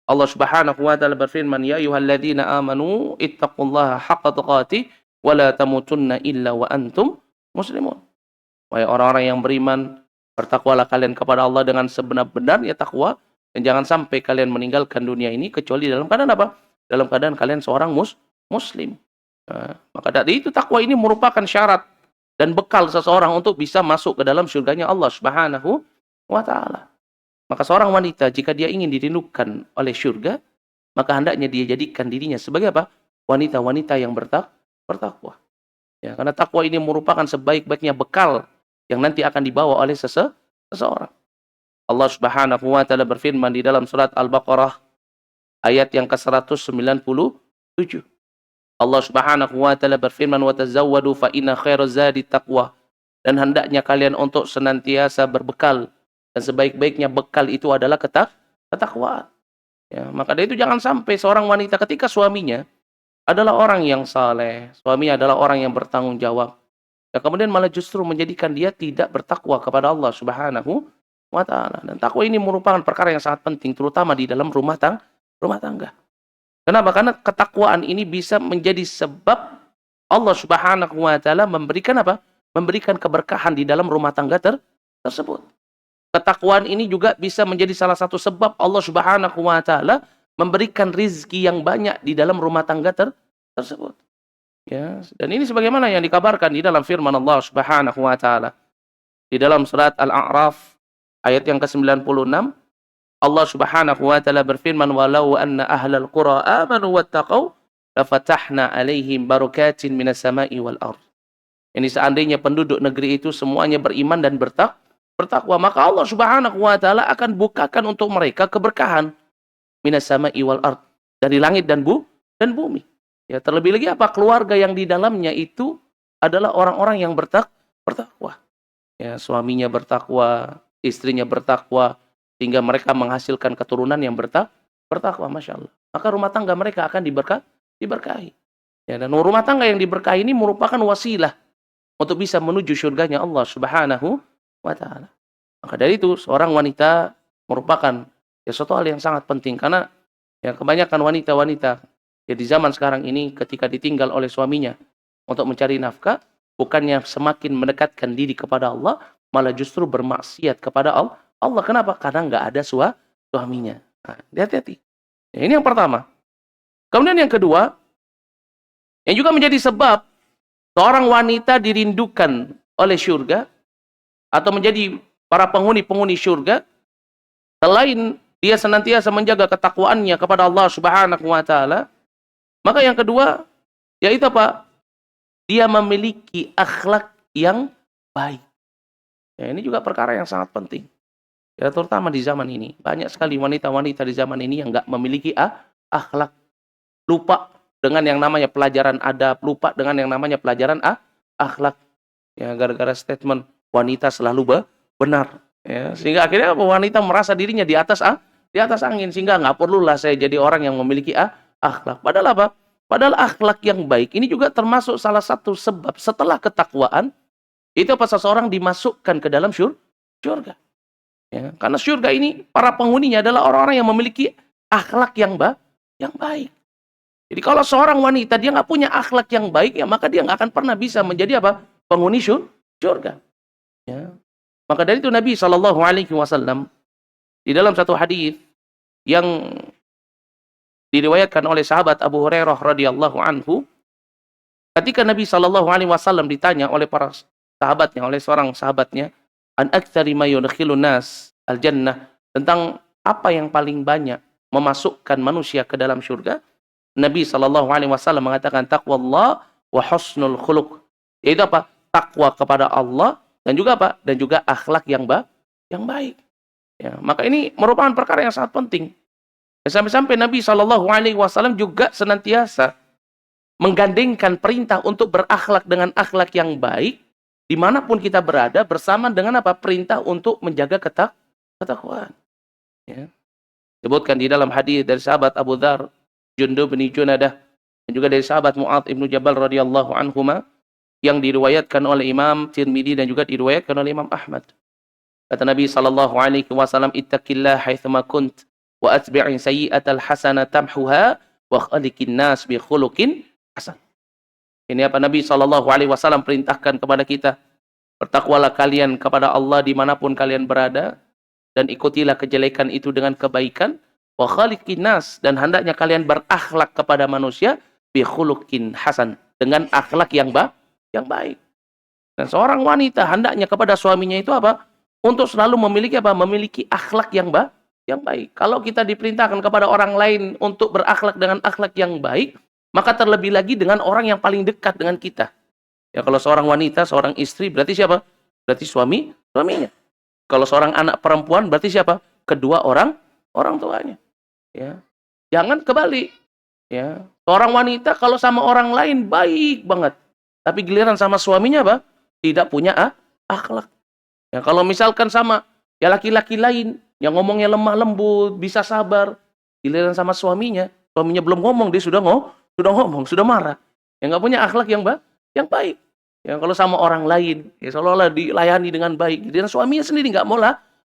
Allah Subhanahu wa taala berfirman, "Ya ayyuhalladzina amanu ittaqullaha haqqa tuqatih wa la tamutunna illa wa antum muslimun." Wahai orang-orang yang beriman, bertakwalah kalian kepada Allah dengan sebenar-benarnya takwa dan jangan sampai kalian meninggalkan dunia ini kecuali dalam keadaan apa? Dalam keadaan kalian seorang muslim. Nah, maka dari itu takwa ini merupakan syarat dan bekal seseorang untuk bisa masuk ke dalam surganya Allah Subhanahu wa taala. Maka seorang wanita jika dia ingin dirindukan oleh surga, maka hendaknya dia jadikan dirinya sebagai apa? Wanita-wanita yang bertakwa. Ya, karena takwa ini merupakan sebaik-baiknya bekal yang nanti akan dibawa oleh seseorang. Allah Subhanahu wa taala berfirman di dalam surat Al-Baqarah ayat yang ke-197. Allah Subhanahu wa taala berfirman, "Wa tazawwadu fa inna khairaz zadi taqwa." Dan hendaknya kalian untuk senantiasa berbekal dan sebaik-baiknya bekal itu adalah ketakwaan. Ya, maka dari itu jangan sampai seorang wanita ketika suaminya adalah orang yang saleh, suaminya adalah orang yang bertanggung jawab, dan kemudian malah justru menjadikan dia tidak bertakwa kepada Allah Subhanahu wa taala. Dan takwa ini merupakan perkara yang sangat penting terutama di dalam rumah tangga. Kenapa? Karena ketakwaan ini bisa menjadi sebab Allah Subhanahu wa taala memberikan apa? Memberikan keberkahan di dalam rumah tangga tersebut. Ketakwaan ini juga bisa menjadi salah satu sebab Allah Subhanahu wa taala memberikan rizki yang banyak di dalam rumah tangga tersebut. Ya, dan ini sebagaimana yang dikabarkan di dalam firman Allah Subhanahu wa taala. Di dalam surat Al-A'raf ayat yang ke-96, Allah Subhanahu wa taala berfirman, "Walau anna ahlal qura amanu wattaqau lafatahna 'alaihim barakatin minas sama'i wal ardh." Ini seandainya penduduk negeri itu semuanya beriman dan bertakwa, maka Allah Subhanahu wa taala akan bukakan untuk mereka keberkahan minas sama'i wal ardh, dari langit dan bumi. Ya, terlebih lagi apa? Keluarga yang di dalamnya itu adalah orang-orang yang bertakwa. Ya, suaminya bertakwa, istrinya bertakwa, sehingga mereka menghasilkan keturunan yang bertakwa, Masya Allah. Maka rumah tangga mereka akan diberkahi. Ya, dan rumah tangga yang diberkahi ini merupakan wasilah untuk bisa menuju surganya Allah Subhanahu wa taala. Maka dari itu seorang wanita merupakan ya suatu hal yang sangat penting, karena ya kebanyakan wanita-wanita ya di zaman sekarang ini ketika ditinggal oleh suaminya untuk mencari nafkah, bukannya semakin mendekatkan diri kepada Allah, malah justru bermaksiat kepada Allah. Kenapa? Karena nggak ada suaminya. Nah, hati-hati. Ya, ini yang pertama. Kemudian yang kedua, yang juga menjadi sebab seorang wanita dirindukan oleh surga atau menjadi para penghuni-penghuni surga, selain dia senantiasa menjaga ketakwaannya kepada Allah Subhanahu wa taala, maka yang kedua yaitu apa? Dia memiliki akhlak yang baik. Ya, ini juga perkara yang sangat penting. Ya, terutama di zaman ini. Banyak sekali wanita-wanita di zaman ini yang nggak memiliki akhlak. Lupa dengan yang namanya pelajaran adab, lupa dengan yang namanya pelajaran akhlak. Ya, gara-gara statement wanita selalu benar. Ya, sehingga akhirnya wanita merasa dirinya di atas angin, sehingga nggak perlulah saya jadi orang yang memiliki akhlak. Padahal apa? Padahal akhlak yang baik ini juga termasuk salah satu sebab setelah ketakwaan itu apa seseorang dimasukkan ke dalam surga. Ya, karena surga ini para penghuninya adalah orang-orang yang memiliki akhlak yang baik. Jadi kalau seorang wanita dia nggak punya akhlak yang baik, ya maka dia nggak akan pernah bisa menjadi apa? Penghuni surga. Ya. Maka dari itu Nabi Shallallahu Alaihi Wasallam di dalam satu hadis yang diriwayatkan oleh sahabat Abu Hurairah radhiyallahu anhu, ketika Nabi Shallallahu Alaihi Wasallam ditanya oleh para sahabatnya, oleh seorang sahabatnya, an aktsari ma yudkhilun nas al jannah, tentang apa yang paling banyak memasukkan manusia ke dalam surga, Nabi Shallallahu Alaihi Wasallam mengatakan taqwallah wa husnul khuluq, yaitu apa? Takwa kepada Allah dan juga apa? Dan juga akhlak yang baik. Ya, maka ini merupakan perkara yang sangat penting. Sampai-sampai Nabi Shallallahu Alaihi Wasallam juga senantiasa menggandengkan perintah untuk berakhlak dengan akhlak yang baik dimanapun kita berada, bersama dengan apa? Perintah untuk menjaga ketakwaan. Ya. Disebutkan di dalam hadis dari sahabat Abu Dzar, Jundub bin Junadah, dan juga dari sahabat Mu'adz ibnu Jabal radhiyallahu anhuma, yang diriwayatkan oleh Imam Tirmidzi dan juga diriwayatkan oleh Imam Ahmad. Kata Nabi sallallahu alaihi wasallam, "Ittaqillah haitsuma kunt wa atbi'in sayyi'atal hasanah tamhuha wa khaliqin nas bi khuluqin hasan." Ini apa Nabi sallallahu alaihi wasallam perintahkan kepada kita, bertakwalah kalian kepada Allah dimanapun kalian berada, dan ikutilah kejelekan itu dengan kebaikan, wa khaliqin nas, dan hendaknya kalian berakhlak kepada manusia bi khuluqin hasan, dengan akhlak yang baik. Dan seorang wanita hendaknya kepada suaminya itu apa? Untuk selalu memiliki apa? Memiliki akhlak yang baik. Kalau kita diperintahkan kepada orang lain untuk berakhlak dengan akhlak yang baik, maka terlebih lagi dengan orang yang paling dekat dengan kita. Ya, kalau seorang wanita, seorang istri, berarti siapa? Berarti suaminya. Kalau seorang anak perempuan, berarti siapa? Kedua orang tuanya. Ya. Jangan kebalik. Ya. Seorang wanita kalau sama orang lain baik banget, tapi giliran sama suaminya apa? Tidak punya akhlak. Ya, kalau misalkan sama ya laki-laki lain yang ngomongnya lemah lembut, bisa sabar, giliran sama suaminya belum ngomong dia sudah ngomong, sudah marah. Ya nggak punya akhlak yang baik. Ya kalau sama orang lain, ya seolah-olah dilayani dengan baik, giliran suaminya sendiri nggak mau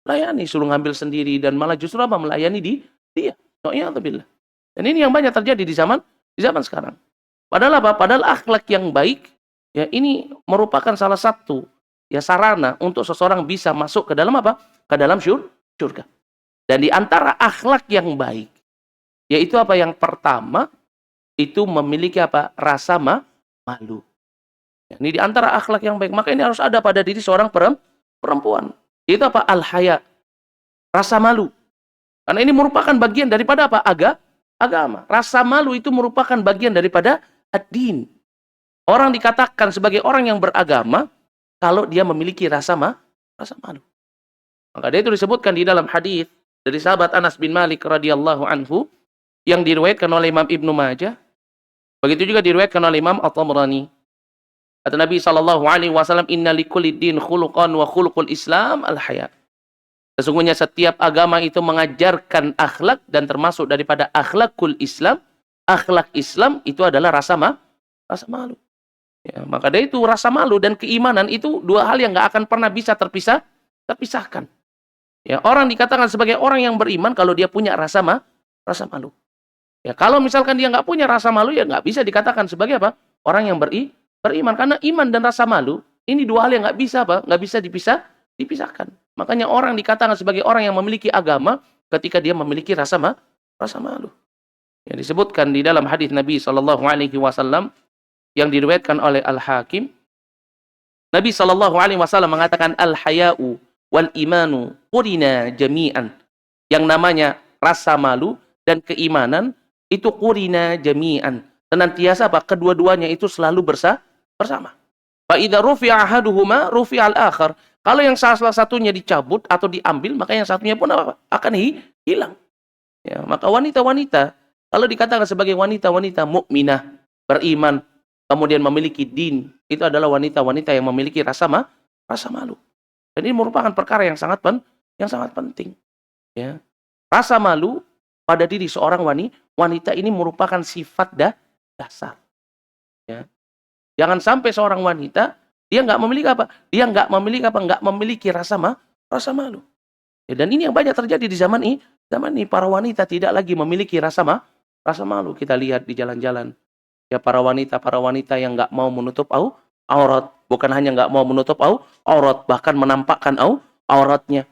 layani, suruh ngambil sendiri dan malah justru apa? Melayani dia. Alhamdulillah. Dan ini yang banyak terjadi di zaman sekarang. Padahal apa? Padahal akhlak yang baik, ya ini merupakan salah satu ya sarana untuk seseorang bisa masuk ke dalam apa? Ke dalam surga. Dan di antara akhlak yang baik, yaitu apa? Yang pertama, itu memiliki apa? Rasa malu. Ya, ini di antara akhlak yang baik. Maka ini harus ada pada diri seorang perempuan. Itu apa? Al-haya. Rasa malu. Karena ini merupakan bagian daripada apa? Agama. Rasa malu itu merupakan bagian daripada ad-din. Orang dikatakan sebagai orang yang beragama kalau dia memiliki rasa malu. Maka dia itu disebutkan di dalam hadis dari sahabat Anas bin Malik radhiyallahu anhu yang diriwayatkan oleh Imam Ibnu Majah. Begitu juga diriwayatkan oleh Imam At-Tabrani. Kata Nabi sallallahu alaihi wasallam, "Inna likulli din khuluqan wa khuluqul Islam al-haya." Sesungguhnya setiap agama itu mengajarkan akhlak, dan termasuk daripada akhlakul Islam, akhlak Islam itu adalah rasa malu. Ya, maka dari itu rasa malu dan keimanan itu dua hal yang nggak akan pernah bisa terpisahkan. Ya, orang dikatakan sebagai orang yang beriman kalau dia punya rasa malu. Ya, kalau misalkan dia nggak punya rasa malu, ya nggak bisa dikatakan sebagai apa? Orang yang beriman. Karena iman dan rasa malu ini dua hal yang nggak bisa dipisahkan. Makanya orang dikatakan sebagai orang yang memiliki agama ketika dia memiliki rasa malu. Ya, disebutkan di dalam hadis Nabi Shallallahu Alaihi Wasallam yang diriwayatkan oleh Al-Hakim, Nabi Shallallahu Alaihi Wasallam mengatakan al-haya'u wal imanu qurina jami'an. Yang namanya rasa malu dan keimanan itu qurina jami'an. Senantiasa apa? Kedua-duanya itu selalu bersama. Fa idza rufi'a ahaduhuma rufi'al akhar. Kalau yang salah satunya dicabut atau diambil, maka yang satunya pun apa? Akan hilang. Ya, maka wanita-wanita kalau dikatakan sebagai wanita-wanita mukminah, beriman, kemudian memiliki din, itu adalah wanita-wanita yang memiliki rasa malu. Dan ini merupakan perkara yang sangat penting. Ya. Rasa malu pada diri seorang wanita ini merupakan sifat dasar. Ya. Jangan sampai seorang wanita dia nggak memiliki apa? Dia nggak memiliki rasa malu. Ya, dan ini yang banyak terjadi di zaman ini. Zaman ini para wanita tidak lagi memiliki rasa malu. Kita lihat di jalan-jalan. Ya, para wanita yang nggak mau menutup aurat. Bukan hanya nggak mau menutup aurat, bahkan menampakkan auratnya.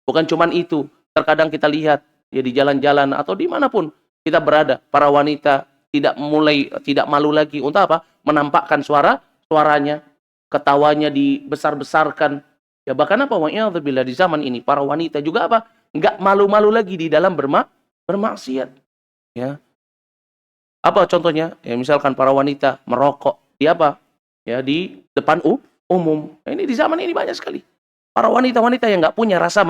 Bukan cuman itu. Terkadang kita lihat ya di jalan-jalan atau dimanapun kita berada, para wanita tidak malu lagi untuk apa? Menampakkan suaranya, ketawanya dibesar-besarkan. Ya bahkan apa? Wa'iyadzubillah, di zaman ini para wanita juga apa? Nggak malu-malu lagi di dalam bermaksiat. Ya. Apa contohnya? Ya misalkan para wanita merokok di apa? Ya di depan umum. Nah, ini di zaman ini banyak sekali. Para wanita-wanita yang nggak punya rasa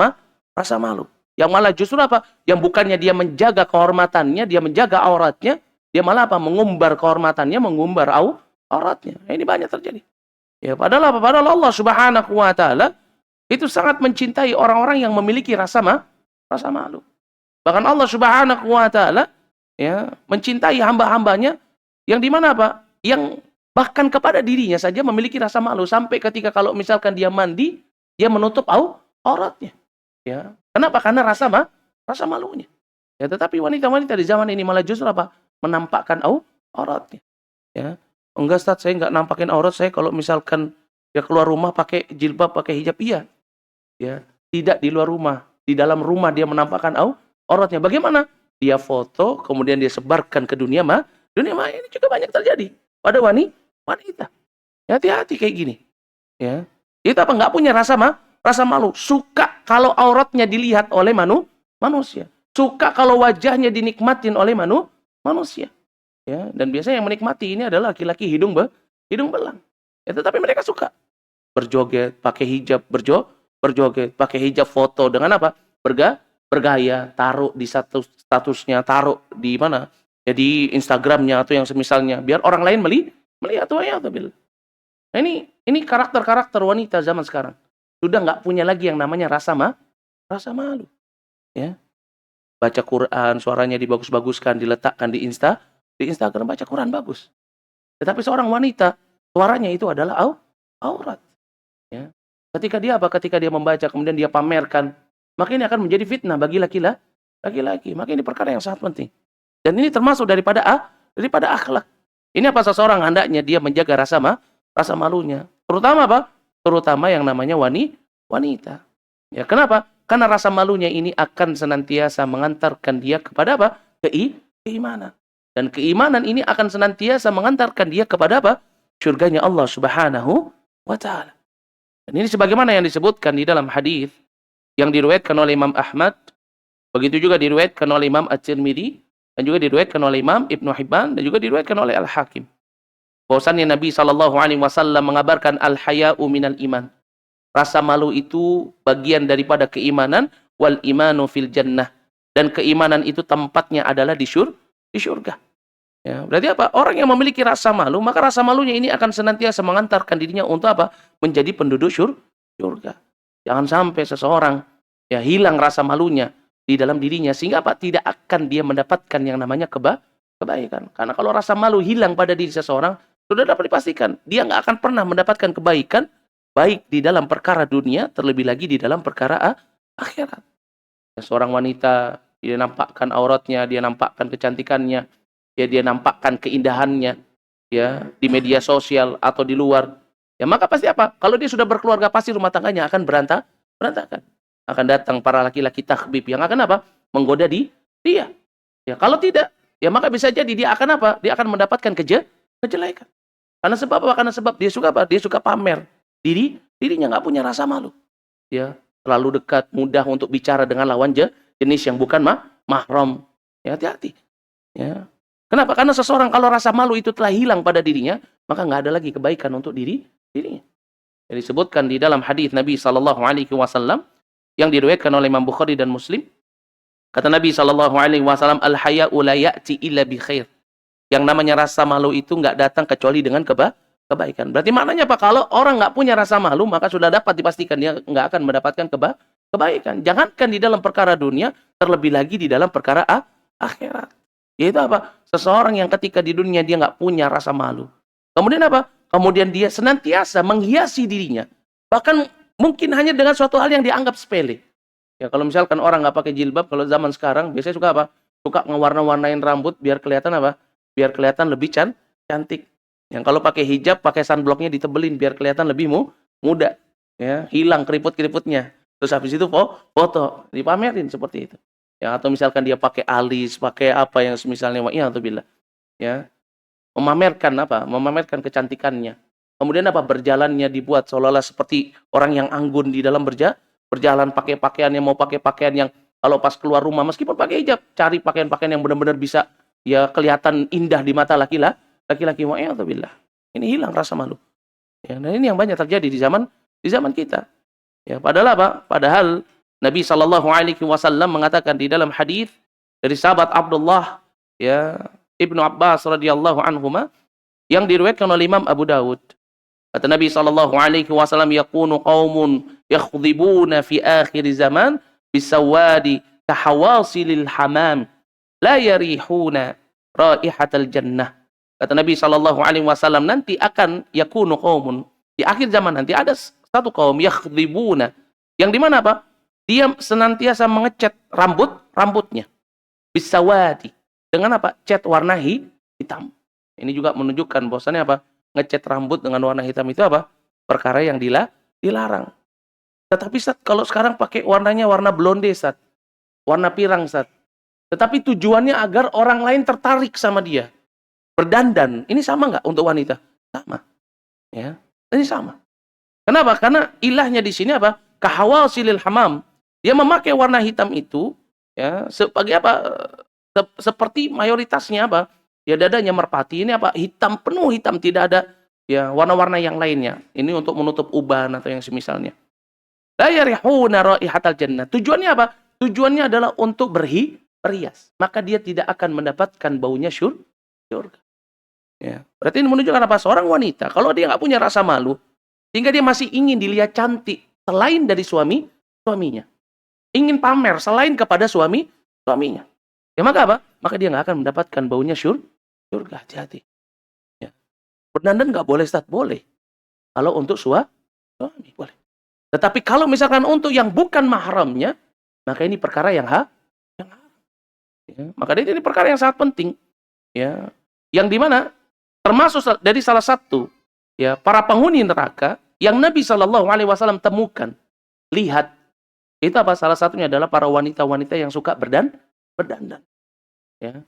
malu. Yang malah justru apa? Yang bukannya dia menjaga kehormatannya, dia menjaga auratnya, dia malah apa? Mengumbar kehormatannya, mengumbar auratnya. Nah, ini banyak terjadi. Ya padahal apa? Padahal Allah Subhanahu wa taala itu sangat mencintai orang-orang yang memiliki rasa malu. Bahkan Allah Subhanahu wa taala ya mencintai hamba-hambanya yang di mana apa? Yang bahkan kepada dirinya saja memiliki rasa malu sampai ketika kalau misalkan dia mandi, dia menutup auratnya. Ya. Kenapa? Karena rasa malunya. Ya, tetapi wanita-wanita di zaman ini malah justru apa? Menampakkan auratnya. Ya. Enggak, Ustaz, saya enggak nampakin aurat saya kalau misalkan ya keluar rumah pakai jilbab, pakai hijab, iya. Ya. Tidak di luar rumah, di dalam rumah dia menampakkan auratnya. Bagaimana? Dia foto, kemudian dia sebarkan ke dunia maya. Ini juga banyak terjadi pada wanita. Ya, hati-hati kayak gini. Ya. Itu apa? Enggak punya rasa malu. Suka kalau auratnya dilihat oleh manusia. Suka kalau wajahnya dinikmatin oleh manusia. Ya, dan biasanya yang menikmati ini adalah laki-laki hidung belang. Ya, tetapi mereka suka berjoget, pakai hijab, berjoget, pakai hijab, foto dengan apa? Bergaya, taruh di statusnya, taruh di mana? Ya di Instagramnya atau yang semisalnya, biar orang lain melihat. Nah, ini karakter-karakter wanita zaman sekarang. Sudah nggak punya lagi yang namanya rasa malu. Ya. Baca Quran, suaranya dibagus-baguskan, diletakkan di Instagram, baca Quran bagus. Tetapi seorang wanita, suaranya itu adalah aurat. Ya. Ketika dia membaca, kemudian dia pamerkan, maka ini akan menjadi fitnah bagi laki-laki. Maka ini perkara yang sangat penting. Dan ini termasuk daripada akhlak. Ini apa? Seseorang hendaknya dia menjaga rasa malunya. Terutama apa? Terutama yang namanya wanita. Ya, kenapa? Karena rasa malunya ini akan senantiasa mengantarkan dia kepada apa? Keimanan. Dan keimanan ini akan senantiasa mengantarkan dia kepada apa? Surganya Allah Subhanahu wa taala. Dan ini sebagaimana yang disebutkan di dalam hadis yang diriwayatkan oleh Imam Ahmad, begitu juga diriwayatkan oleh Imam At-Tirmidzi, dan juga diriwayatkan oleh Imam Ibnu Hibban, dan juga diriwayatkan oleh Al-Hakim. Bahwasannya Nabi SAW mengabarkan al-haya'u minal iman. Rasa malu itu bagian daripada keimanan, wal imanu fil jannah. Dan keimanan itu tempatnya adalah di surga. Ya, berarti apa? Orang yang memiliki rasa malu, maka rasa malunya ini akan senantiasa mengantarkan dirinya untuk apa? Menjadi penduduk surga. Jangan sampai seseorang ya hilang rasa malunya di dalam dirinya sehingga apa? Tidak akan dia mendapatkan yang namanya kebaikan. Karena kalau rasa malu hilang pada diri seseorang, sudah dapat dipastikan dia nggak akan pernah mendapatkan kebaikan baik di dalam perkara dunia, terlebih lagi di dalam perkara akhirat. Ya, seorang wanita dia nampakkan auratnya, dia nampakkan kecantikannya, ya dia nampakkan keindahannya, ya di media sosial atau di luar. Ya maka pasti apa? Kalau dia sudah berkeluarga pasti rumah tangganya akan berantakan. Akan datang para laki-laki takhbib yang akan apa? Menggoda dia. Ya kalau tidak, ya maka bisa jadi dia akan apa? Dia akan mendapatkan kejelekan. Karena sebab apa? Karena sebab dia suka apa? Dia suka pamer. Dirinya nggak punya rasa malu. Ya, terlalu dekat, mudah untuk bicara dengan lawan jenis yang bukan mahram. Ya, hati-hati. Ya. Kenapa? Karena seseorang kalau rasa malu itu telah hilang pada dirinya, maka nggak ada lagi kebaikan untuk dirinya. Jadi disebutkan di dalam hadis Nabi SAW yang diriwayatkan oleh Imam Bukhari dan Muslim. Kata Nabi SAW, al-haya'u la ya'ti illa bi khair. Yang namanya rasa malu itu nggak datang kecuali dengan kebaikan. Berarti maknanya apa? Kalau orang nggak punya rasa malu, maka sudah dapat dipastikan dia nggak akan mendapatkan kebaikan. Jangankan di dalam perkara dunia, terlebih lagi di dalam perkara akhirat. Yaitu apa? Seseorang yang ketika di dunia dia nggak punya rasa malu. Kemudian apa? Kemudian dia senantiasa menghiasi dirinya. Bahkan mungkin hanya dengan suatu hal yang dianggap sepele. Ya kalau misalkan orang nggak pakai jilbab, kalau zaman sekarang biasanya suka apa? Suka ngewarna-warnain rambut biar kelihatan apa? Biar kelihatan lebih cantik. Yang kalau pakai hijab, pakai sunblocknya ditebelin biar kelihatan lebih muda. Ya, hilang keriput-keriputnya. Terus habis itu foto, dipamerin seperti itu. Ya, atau misalkan dia pakai alis, pakai apa yang semisalnya, ya, billah. Ya, memamerkan apa? Memamerkan kecantikannya. Kemudian apa? Berjalannya dibuat seolah-olah seperti orang yang anggun di dalam berjalan pakai pakaian yang mau pakai pakaian yang kalau pas keluar rumah meskipun pakai hijab, cari pakaian-pakaian yang benar-benar bisa ya kelihatan indah di mata laki-laki. Wa'iyadzubillah. Ini hilang rasa malu. Ya, nah ini yang banyak terjadi di zaman kita. Ya, padahal apa? Padahal Nabi Shallallahu Alaihi Wasallam mengatakan di dalam hadis dari sahabat Abdullah ya Ibnu Abbas radhiyallahu anhuma yang diriwayatkan oleh Imam Abu Dawud. Kata Nabi Shallallahu Alaihi Wasallam, yakunu qaumun yakhdhibuna fi akhir zaman bisawadi kahawasilil hamam la yarihuna raihatal jannah. Kata Nabi Shallallahu Alaihi Wasallam, nanti akan yakunu qaumun, di akhir zaman nanti ada satu kaum yakhdhibuna, yang di mana apa? Dia senantiasa mengecat rambutnya bisawadi, dengan apa? Cat warna hitam. Ini juga menunjukkan bahwasannya apa? Ngecat rambut dengan warna hitam itu apa? Perkara yang dilarang. Tetapi Sat, kalau sekarang pakai warnanya warna blonde Sat, warna pirang Sat. Tetapi tujuannya agar orang lain tertarik sama dia. Berdandan, ini sama nggak untuk wanita? Sama. Ya, ini sama. Kenapa? Karena ilahnya di sini apa? Kahawasilil hamam. Dia memakai warna hitam itu ya sebagai apa? Seperti mayoritasnya apa? Ya dadanya merpati ini apa? Hitam, penuh hitam, tidak ada ya warna-warna yang lainnya. Ini untuk menutup uban atau yang semisalnya. La yarihuna raihatal jannah. Tujuannya apa? Tujuannya adalah untuk berhias. Maka dia tidak akan mendapatkan baunya surga. Ya. Berarti ini menunjukkan apa? Seorang wanita kalau dia nggak punya rasa malu, sehingga dia masih ingin dilihat cantik selain dari suaminya. Ingin pamer selain kepada suaminya. Ya maka apa? Maka dia nggak akan mendapatkan baunya surga. Hati-hati. Ya. Berdandan nggak boleh, Ustaz? Boleh. Kalau untuk suami, boleh. Tetapi kalau misalkan untuk yang bukan mahramnya, maka ini perkara yang haram. Ya. Maka ini perkara yang sangat penting. Ya. Yang dimana termasuk dari salah satu ya para penghuni neraka yang Nabi Shallallahu Alaihi Wasallam temukan, lihat itu apa? Salah satunya adalah para wanita-wanita yang suka berdandan. Ya.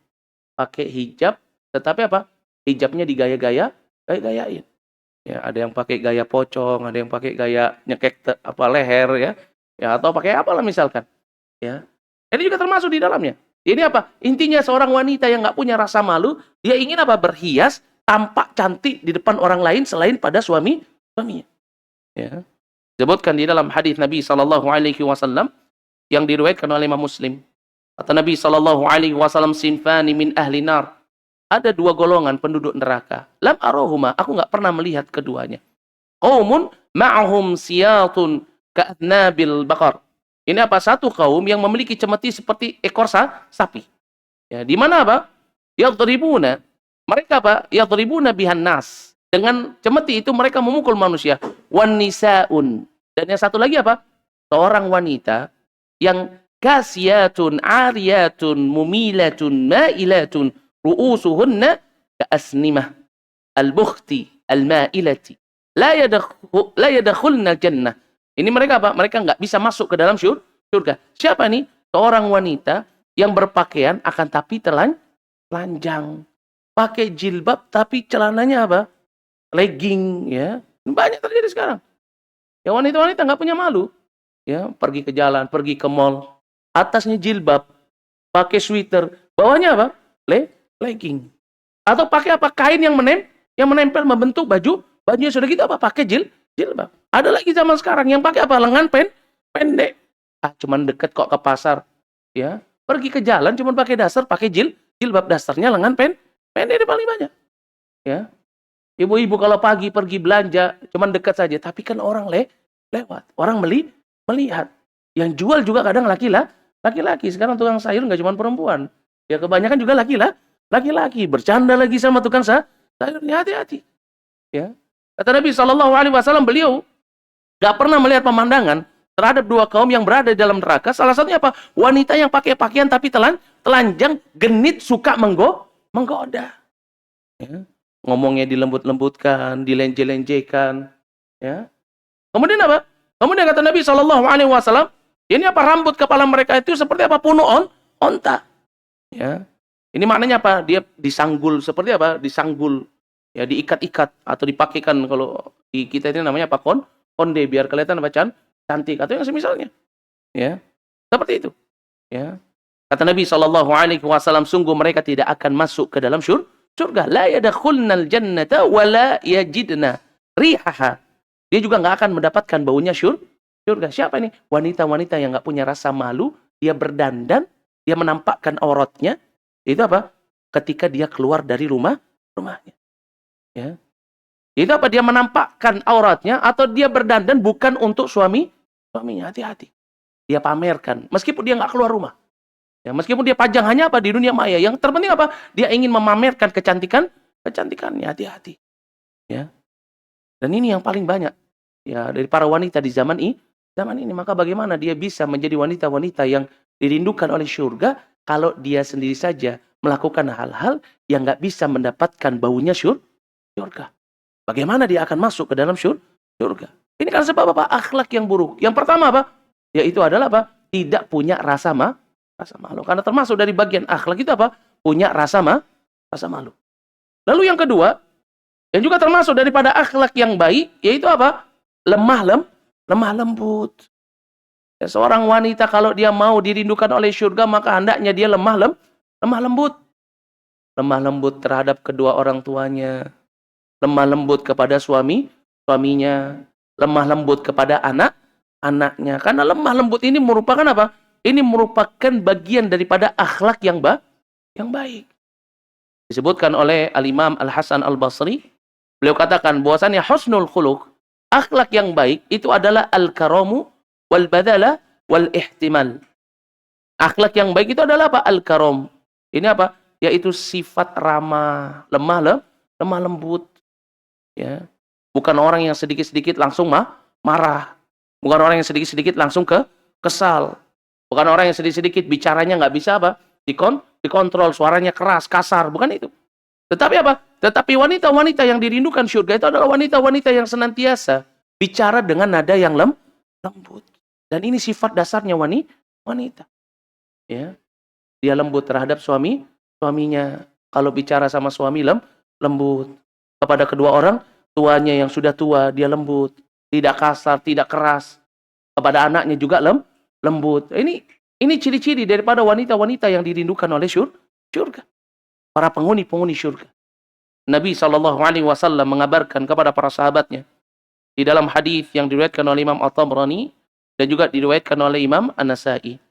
Pakai hijab, tetapi apa? Hijabnya gayain. Ya, ada yang pakai gaya pocong, ada yang pakai gaya nyekek leher ya. Ya, atau pakai apalah misalkan. Ya. Ini juga termasuk di dalamnya. Ini apa? Intinya seorang wanita yang nggak punya rasa malu, dia ingin apa? Berhias, tampak cantik di depan orang lain selain pada suaminya. Ya. Disebutkan di dalam hadis Nabi Shallallahu Alaihi Wasallam yang diriwayatkan oleh Imam Muslim. Kata Nabi Shallallahu Alaihi Wasallam, sinfani min ahli nar. Ada dua golongan penduduk neraka. Lam arohuma, aku nggak pernah melihat keduanya. Qaumun ma'hum siyatun ka'adnabil bakar. Ini apa? Satu kaum yang memiliki cemeti seperti ekor sapi. Ya, di mana apa? Yadribuna. Mereka apa? Yadribuna bihan nas. Dengan cemeti itu mereka memukul manusia. Wan nisaun. Dan yang satu lagi apa? Seorang wanita yang kasiyatun ariyatun mumilatun ma'ilatun ru'usuhunna ka'asnimah al-bukhti al-ma'ilati la yadakhulna jannah. Ini mereka apa? Mereka nggak bisa masuk ke dalam surga. Siapa nih? Seorang wanita yang berpakaian akan tapi telanjang. Pakai jilbab tapi celananya apa? Legging ya. Banyak terjadi sekarang. Ya wanita-wanita nggak punya malu. Ya, pergi ke jalan, pergi ke mall, atasnya jilbab, pakai sweater, bawahnya apa? Legging. Atau pakai apa? Kain yang menempel membentuk bajunya sudah gitu apa? Pakai jilbab. Ada lagi zaman sekarang yang pakai apa? Lengan pendek. Cuman deket kok ke pasar. Ya, pergi ke jalan cuman pakai dasar, pakai jilbab, dasarnya lengan pendek ini paling banyak. Ya. Ibu-ibu kalau pagi pergi belanja cuman dekat saja, tapi kan orang lewat, orang melihat. Yang jual juga kadang laki-laki. Sekarang tukang sayur nggak cuma perempuan. Ya kebanyakan juga laki-laki. Bercanda lagi sama tukang sayurnya, hati-hati. Ya. Kata Nabi Shallallahu Alaihi Wasallam, beliau nggak pernah melihat pemandangan terhadap dua kaum yang berada di dalam neraka. Salah satunya apa? Wanita yang pakai pakaian tapi telanjang, genit, suka menggoda. Ya. Ngomongnya dilembut-lembutkan, dilenje-lenjekan. Ya. Kemudian apa? Kemudian kata Nabi SAW, ini apa? Rambut kepala mereka itu seperti apa? Punuh onta. Ya. Ini maknanya apa? Dia disanggul seperti apa? Disanggul, ya, diikat-ikat atau dipakaikan, kalau di kita ini namanya apa? Konde, biar kelihatan apa? Cantik atau yang semisalnya. Ya. Seperti itu. Ya. Kata Nabi SAW, sungguh mereka tidak akan masuk ke dalam surga. La yadkhulnal jannata wa la yajidna rihaha. Dia juga nggak akan mendapatkan baunya surga. Siapa ini? Wanita-wanita yang nggak punya rasa malu, dia berdandan, dia menampakkan auratnya. Itu apa? Ketika dia keluar dari rumahnya. Ya. Itu apa? Dia menampakkan auratnya atau dia berdandan bukan untuk suaminya. Hati-hati. Dia pamerkan. Meskipun dia nggak keluar rumah. Ya, meskipun dia pajang hanya apa? Di dunia maya. Yang terpenting apa? Dia ingin memamerkan kecantikannya. Hati-hati. Ya. Dan ini yang paling banyak. Ya, dari para wanita di zaman ini. Maka bagaimana dia bisa menjadi wanita-wanita yang dirindukan oleh surga kalau dia sendiri saja melakukan hal-hal yang nggak bisa mendapatkan baunya surga. Bagaimana dia akan masuk ke dalam surga? Ini karena sebab apa? Akhlak yang buruk. Yang pertama apa? Yaitu adalah apa? Tidak punya rasa malu. Karena termasuk dari bagian akhlak itu apa? Punya rasa malu. Lalu yang kedua, yang juga termasuk daripada akhlak yang baik, yaitu apa? Lemah lembut. Ya, seorang wanita kalau dia mau dirindukan oleh surga, maka hendaknya dia lemah lembut. Lemah lembut terhadap kedua orang tuanya. Lemah lembut kepada suaminya. Lemah lembut kepada anaknya. Karena lemah lembut ini merupakan apa? Ini merupakan bagian daripada akhlak yang baik. Disebutkan oleh Al-Imam Al-Hasan Al-Basri. Beliau katakan bahwasannya husnul khuluq, akhlak yang baik itu adalah al-karamu wal badala wal ihtimal. Akhlak yang baik itu adalah apa? Al-karam. Ini apa? Yaitu sifat ramah, lemah lembut. Ya. Bukan orang yang sedikit-sedikit langsung marah. Bukan orang yang sedikit-sedikit langsung kesal. Bukan orang yang sedikit-sedikit bicaranya nggak bisa apa? Dikontrol, suaranya keras, kasar. Bukan itu. Tetapi apa? Tetapi wanita-wanita yang dirindukan surga itu adalah wanita-wanita yang senantiasa bicara dengan nada yang lembut. Dan ini sifat dasarnya wanita. Ya. Dia lembut terhadap suaminya. Kalau bicara sama suami lembut. Kepada kedua orang tuanya yang sudah tua, dia lembut. Tidak kasar, tidak keras. Kepada anaknya juga lembut. Ini ciri-ciri daripada wanita-wanita yang dirindukan oleh surga. Para penghuni surga. Nabi SAW mengabarkan kepada para sahabatnya di dalam hadis yang diriwayatkan oleh Imam At-Tabrani dan juga diriwayatkan oleh Imam An-Nasai.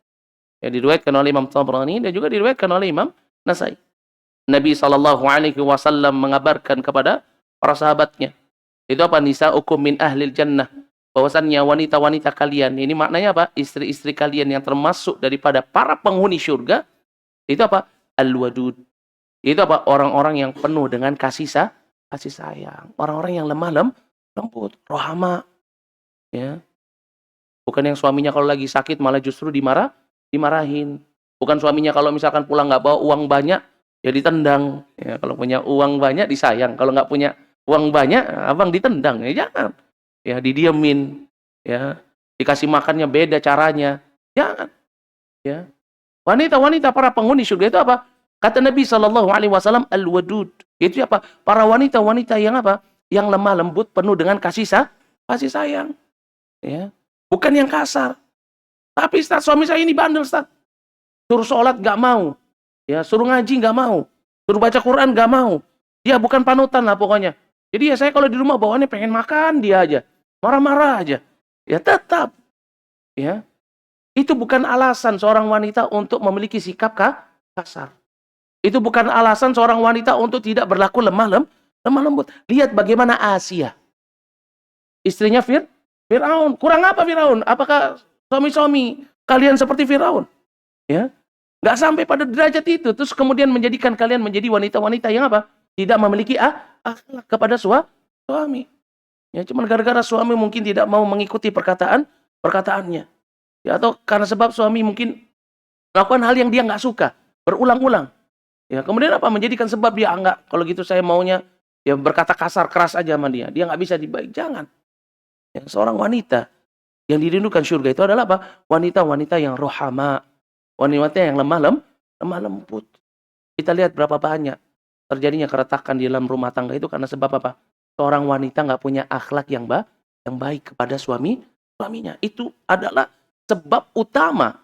Yang diriwayatkan oleh Imam Tabrani dan juga diriwayatkan oleh Imam Nasai. Nabi SAW mengabarkan kepada para sahabatnya. Itu apa? Nisa'ukum min ahlil jannah. Bahwasannya wanita-wanita kalian. Ini maknanya apa? Istri-istri kalian yang termasuk daripada para penghuni surga. Itu apa? Al-wadud. Itu apa? Orang-orang yang penuh dengan kasih sayang. Orang-orang yang lemah lembut. Rohama. Ya. Bukan yang suaminya kalau lagi sakit malah justru dimarahin. Bukan suaminya kalau misalkan pulang nggak bawa uang banyak, ya ditendang. Ya, kalau punya uang banyak disayang. Kalau nggak punya uang banyak, abang ditendang. Ya jangan. Ya didiemin. Ya, dikasih makannya beda caranya. Jangan. Ya. Wanita-wanita para penghuni surga itu apa? Kata Nabi SAW, al-wadud. Itu apa? Para wanita-wanita yang apa? Yang lemah lembut, penuh dengan kasih sayang. Ya. Bukan yang kasar. Tapi Ustaz, suami saya ini bandel, Ustaz. Suruh sholat gak mau. Ya, suruh ngaji gak mau. Suruh baca Quran gak mau. Dia bukan panutan lah pokoknya. Jadi ya saya kalau di rumah bawaannya pengen makan dia aja. Marah-marah aja. Ya tetap. Ya. Itu bukan alasan seorang wanita untuk memiliki sikap kasar. Itu bukan alasan seorang wanita untuk tidak berlaku lemah lembut. Lihat bagaimana Asia. Istrinya Fir'aun. Kurang apa Fir'aun? Apakah suami-suami kalian seperti Fir'aun? Ya. Nggak sampai pada derajat itu. Terus kemudian menjadikan kalian menjadi wanita-wanita yang apa? Tidak memiliki akhlak kepada suami. Ya, cuma gara-gara suami mungkin tidak mau mengikuti perkataan perkataannya. Ya, atau karena sebab suami mungkin melakukan hal yang dia nggak suka, berulang-ulang. Ya, kemudian apa? Menjadikan sebab dia nggak, kalau gitu saya maunya ya berkata kasar, keras aja sama dia. Dia nggak bisa dibaik. Jangan. Ya, seorang wanita yang dirindukan surga itu adalah apa? Wanita-wanita yang rohama, wanita yang lemah lembut. Kita lihat berapa banyak terjadinya keretakan di dalam rumah tangga itu karena sebab apa? Seorang wanita nggak punya akhlak yang baik kepada suaminya. Itu adalah sebab utama.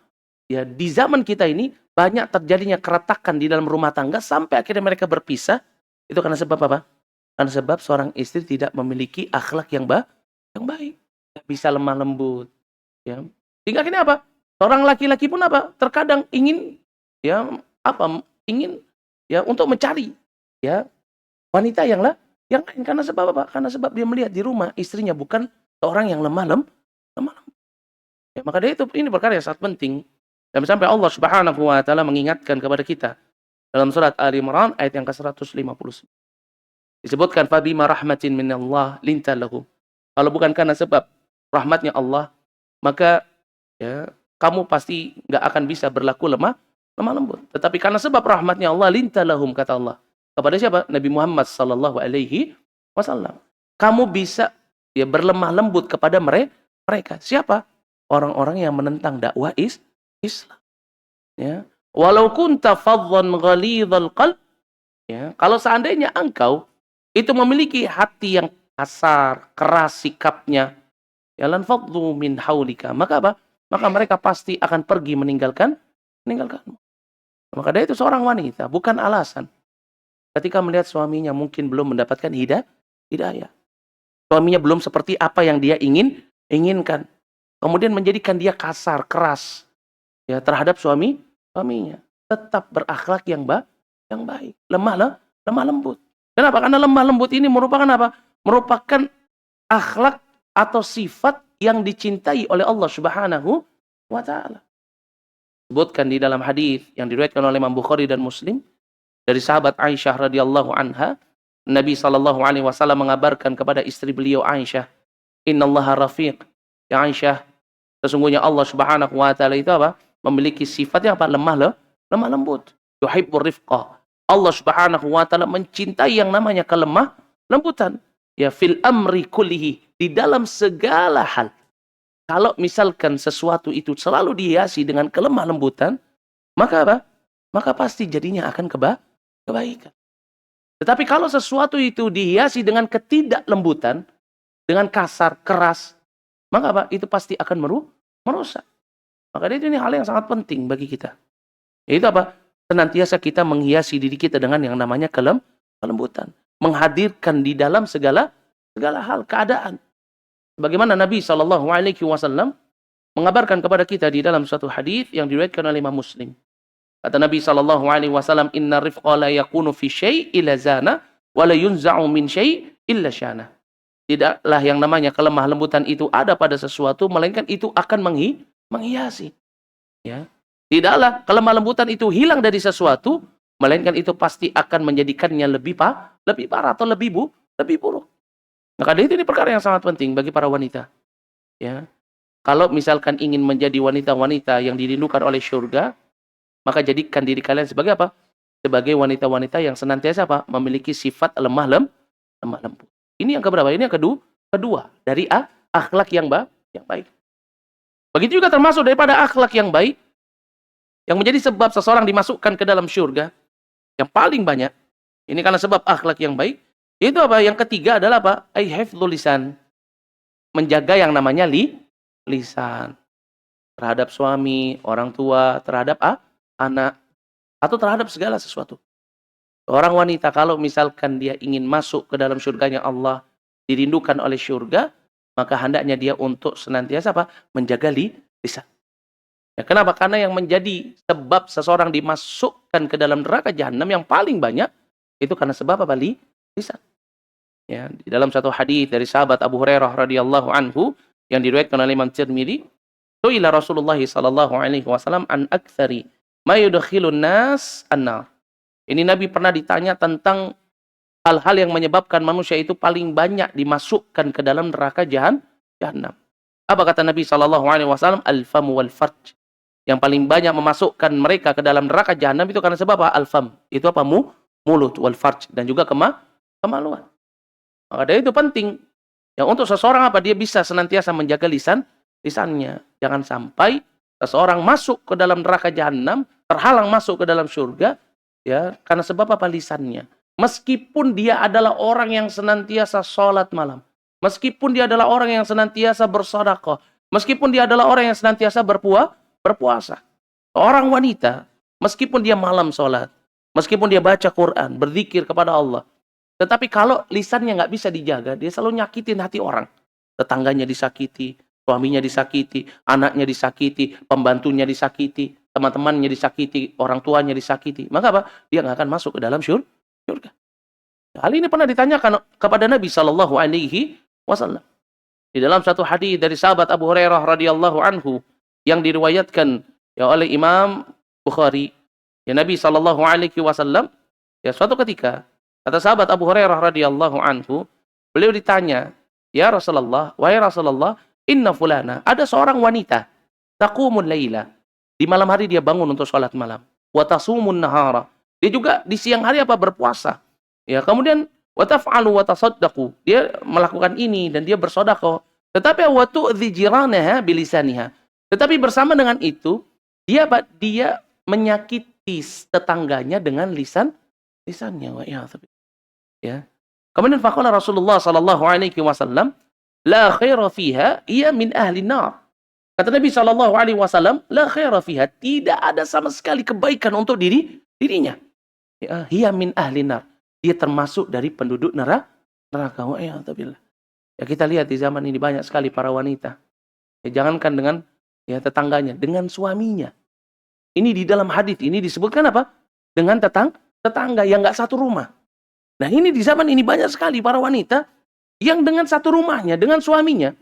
Ya, di zaman kita ini banyak terjadinya keretakan di dalam rumah tangga sampai akhirnya mereka berpisah. Itu karena sebab apa? Karena sebab seorang istri tidak memiliki akhlak yang baik. Nggak bisa lemah lembut. Ya. Sehingga akhirnya apa? Seorang laki-laki pun apa? Terkadang ingin ya apa? Ingin ya untuk mencari ya wanita yang lain karena sebab apa? Karena sebab dia melihat di rumah istrinya bukan seorang yang lemah lembut. Ya, maka dari itu ini perkara yang sangat penting. Dan sampai Allah Subhanahu wa taala mengingatkan kepada kita dalam surat Ali Imran ayat yang ke-150. Disebutkan fabima rahmatin minallah linta lahum. Kalau bukan karena sebab rahmatnya Allah, maka ya kamu pasti nggak akan bisa berlaku lemah lembut. Tetapi karena sebab rahmatnya Allah linta lahum, kata Allah. Kepada siapa? Nabi Muhammad sallallahu alaihi wasallam. Kamu bisa ya berlemah lembut kepada mereka. Siapa? Orang-orang yang menentang dakwah Islam. Ya. Walau kunta fadhan ghalidhal qalb, ya, kalau seandainya engkau itu memiliki hati yang kasar, keras sikapnya, ya lan fadlu min haulika, maka apa? Maka mereka pasti akan pergi meninggalkanmu. Maka dari itu seorang wanita bukan alasan ketika melihat suaminya mungkin belum mendapatkan hidayah. Suaminya belum seperti apa yang dia inginkan. Kemudian menjadikan dia kasar, keras ya terhadap suaminya. Tetap berakhlak yang baik. Lemah lembut. Kenapa? Karena lemah lembut ini merupakan apa? Merupakan akhlak atau sifat yang dicintai oleh Allah Subhanahu wa taala. Sebutkan di dalam hadis yang diriwayatkan oleh Imam Bukhari dan Muslim dari sahabat Aisyah radhiyallahu anha, Nabi sallallahu alaihi wasallam mengabarkan kepada istri beliau Aisyah, "Innallaha rafiq." Ya Aisyah, sesungguhnya Allah Subhanahu wa taala itu apa? Memiliki sifat yang apa? Lemah lembut. Yuhibbur rifqah. Allah Subhanahu wa taala mencintai yang namanya kelemah lembutan. Ya fil amri kullihi, di dalam segala hal. Kalau misalkan sesuatu itu selalu dihiasi dengan kelemah lembutan, maka apa? Maka pasti jadinya akan kebaikan. Tetapi kalau sesuatu itu dihiasi dengan ketidaklembutan, dengan kasar, keras, maka apa? Itu pasti akan merusak. Maka ini hal yang sangat penting bagi kita. Yaitu apa? Senantiasa kita menghiasi diri kita dengan yang namanya kelembutan. Menghadirkan di dalam segala hal, keadaan. Bagaimana Nabi Shallallahu Alaihi Wasallam mengabarkan kepada kita di dalam suatu hadis yang diriwayatkan oleh Imam Muslim. Kata Nabi Shallallahu Alaihi Wasallam, Inna rifqa la yakunu fi syai' illa zana, wa la yunza'u min syai' illa syana. Tidaklah yang namanya kelemah lembutan itu ada pada sesuatu, melainkan itu akan menghiasi. Ya. Tidaklah kelemah lembutan itu hilang dari sesuatu, melainkan itu pasti akan menjadikannya lebih parah atau lebih buruk. Maka ini perkara yang sangat penting bagi para wanita. Ya. Kalau misalkan ingin menjadi wanita-wanita yang dirindukan oleh surga, maka jadikan diri kalian sebagai apa? Sebagai wanita-wanita yang senantiasa apa? Memiliki sifat lemah lembut. Ini yang keberapa? Ini yang kedua dari akhlak yang baik. Begitu juga termasuk daripada akhlak yang baik yang menjadi sebab seseorang dimasukkan ke dalam surga yang paling banyak. Ini karena sebab akhlak yang baik. Itu apa? Yang ketiga adalah apa? Hifdzul lisan. Menjaga yang namanya lisan. Terhadap suami, orang tua, terhadap anak, atau terhadap segala sesuatu. Seorang wanita kalau misalkan dia ingin masuk ke dalam surganya Allah, dirindukan oleh surga, maka hendaknya dia untuk senantiasa apa? Menjaga lisan. Ya, kenapa? Karena yang menjadi sebab seseorang dimasukkan ke dalam neraka jahanam yang paling banyak, itu karena sebab apa? Lisan. Ya, di dalam satu hadis dari sahabat Abu Hurairah radhiyallahu anhu yang diriwayatkan oleh Imam Tirmidzi, "Su'ila Rasulullah sallallahu alaihi wasallam an aktsari ma yudkhilun nas an-nar." Ini Nabi pernah ditanya tentang hal-hal yang menyebabkan manusia itu paling banyak dimasukkan ke dalam neraka jahanam. Apa kata Nabi SAW? Al-fam wal farj. Yang paling banyak memasukkan mereka ke dalam neraka jahanam itu karena sebab apa? Al-fam. Itu apa? Mulut. Wal farj. Dan juga kemaluan. Maka dari itu penting. Ya, untuk seseorang apa? Dia bisa senantiasa menjaga lisannya. Jangan sampai seseorang masuk ke dalam neraka jahanam, terhalang masuk ke dalam surga, ya, karena sebab apa? Lisannya. Meskipun dia adalah orang yang senantiasa sholat malam. Meskipun dia adalah orang yang senantiasa bersedekah. Meskipun dia adalah orang yang senantiasa berpuasa. Seorang wanita, meskipun dia malam sholat, meskipun dia baca Quran, berzikir kepada Allah, tetapi kalau lisannya nggak bisa dijaga, dia selalu nyakitin hati orang. Tetangganya disakiti, suaminya disakiti, anaknya disakiti, pembantunya disakiti, teman-temannya disakiti, orang tuanya disakiti. Maka apa? Dia nggak akan masuk ke dalam surga. Hal ini pernah ditanyakan kepada Nabi Shallallahu Alaihi Wasallam. Di dalam satu hadis dari sahabat Abu Hurairah radhiyallahu anhu yang diriwayatkan ya oleh Imam Bukhari, ya Nabi Shallallahu Alaihi Wasallam, ya suatu ketika kata sahabat Abu Hurairah radhiyallahu anhu, beliau ditanya, ya Rasulullah, wahai Rasulullah, inna fulana, ada seorang wanita, taqumul laila, di malam hari dia bangun untuk sholat malam, wa tasumun nahara, dia juga di siang hari apa? Berpuasa. Ya, kemudian wa taf'alu wa tasaddaqu, dia melakukan ini dan dia bersedekah. Tetapi wa tu'dzi jiranaha bilisaniha. Tetapi bersama dengan itu, dia menyakiti tetangganya dengan lisannya. Wa ya. Kemudian faqala Rasulullah sallallahu alaihi wasallam, la khaira fiha, ia min ahli nar. Kata Nabi sallallahu alaihi wasallam, la khaira fiha, tidak ada sama sekali kebaikan untuk dirinya. Ya, hiya min ahli nar. Dia termasuk dari penduduk neraka. Ya, kita lihat di zaman ini banyak sekali para wanita. Ya, jangankan dengan ya tetangganya, dengan suaminya. Ini di dalam hadis ini disebutkan apa? Dengan tetangga yang nggak satu rumah. Nah, ini di zaman ini banyak sekali para wanita yang dengan satu rumahnya, dengan suaminya,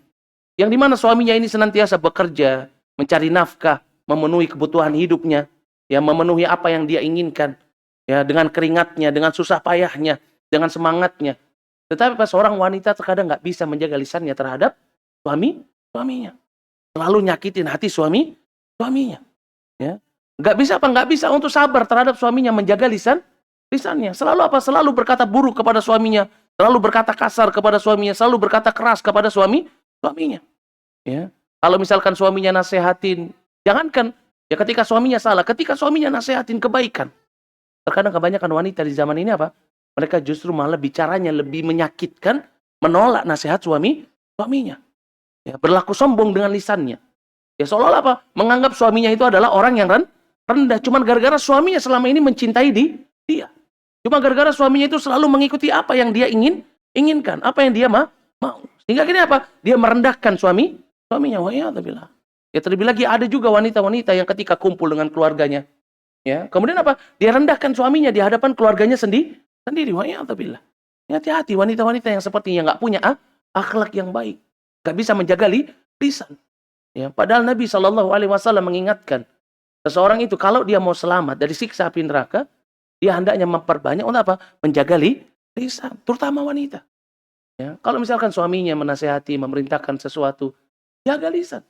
yang dimana suaminya ini senantiasa bekerja, mencari nafkah, memenuhi kebutuhan hidupnya, ya memenuhi apa yang dia inginkan, ya dengan keringatnya, dengan susah payahnya, dengan semangatnya. Tetapi pas seorang wanita terkadang nggak bisa menjaga lisannya terhadap suaminya, selalu nyakitin hati suaminya, ya nggak bisa apa? Nggak bisa untuk sabar terhadap suaminya, menjaga lisannya. Selalu apa? Selalu berkata buruk kepada suaminya, selalu berkata kasar kepada suaminya, selalu berkata keras kepada suaminya. Ya. Kalau misalkan suaminya nasehatin, jangankan ya ketika suaminya salah, ketika suaminya nasehatin kebaikan. Terkadang kebanyakan wanita di zaman ini apa? Mereka justru malah bicaranya lebih menyakitkan, menolak nasihat suaminya. Ya, berlaku sombong dengan lisannya. Ya seolah-olah apa? Menganggap suaminya itu adalah orang yang rendah. Cuman gara-gara suaminya selama ini mencintai dia. Cuma gara-gara suaminya itu selalu mengikuti apa yang dia inginkan, apa yang dia mau. Sehingga akhirnya apa? Dia merendahkan suaminya. Wa'iyadzubillah. Ya terlebih lagi ada juga wanita-wanita yang ketika kumpul dengan keluarganya, ya, kemudian apa? Dia rendahkan suaminya di hadapan keluarganya sendiri. Wa'iyadzubillah. Ya, hati-hati wanita-wanita yang sepertinya nggak punya akhlak yang baik, nggak bisa menjaga lisan. Ya, padahal Nabi Shallallahu Alaihi Wasallam mengingatkan seseorang itu kalau dia mau selamat dari siksa api neraka, dia hendaknya memperbanyak untuk apa? Menjaga lisan, terutama wanita. Ya, kalau misalkan suaminya menasehati, memerintahkan sesuatu, jaga lisan.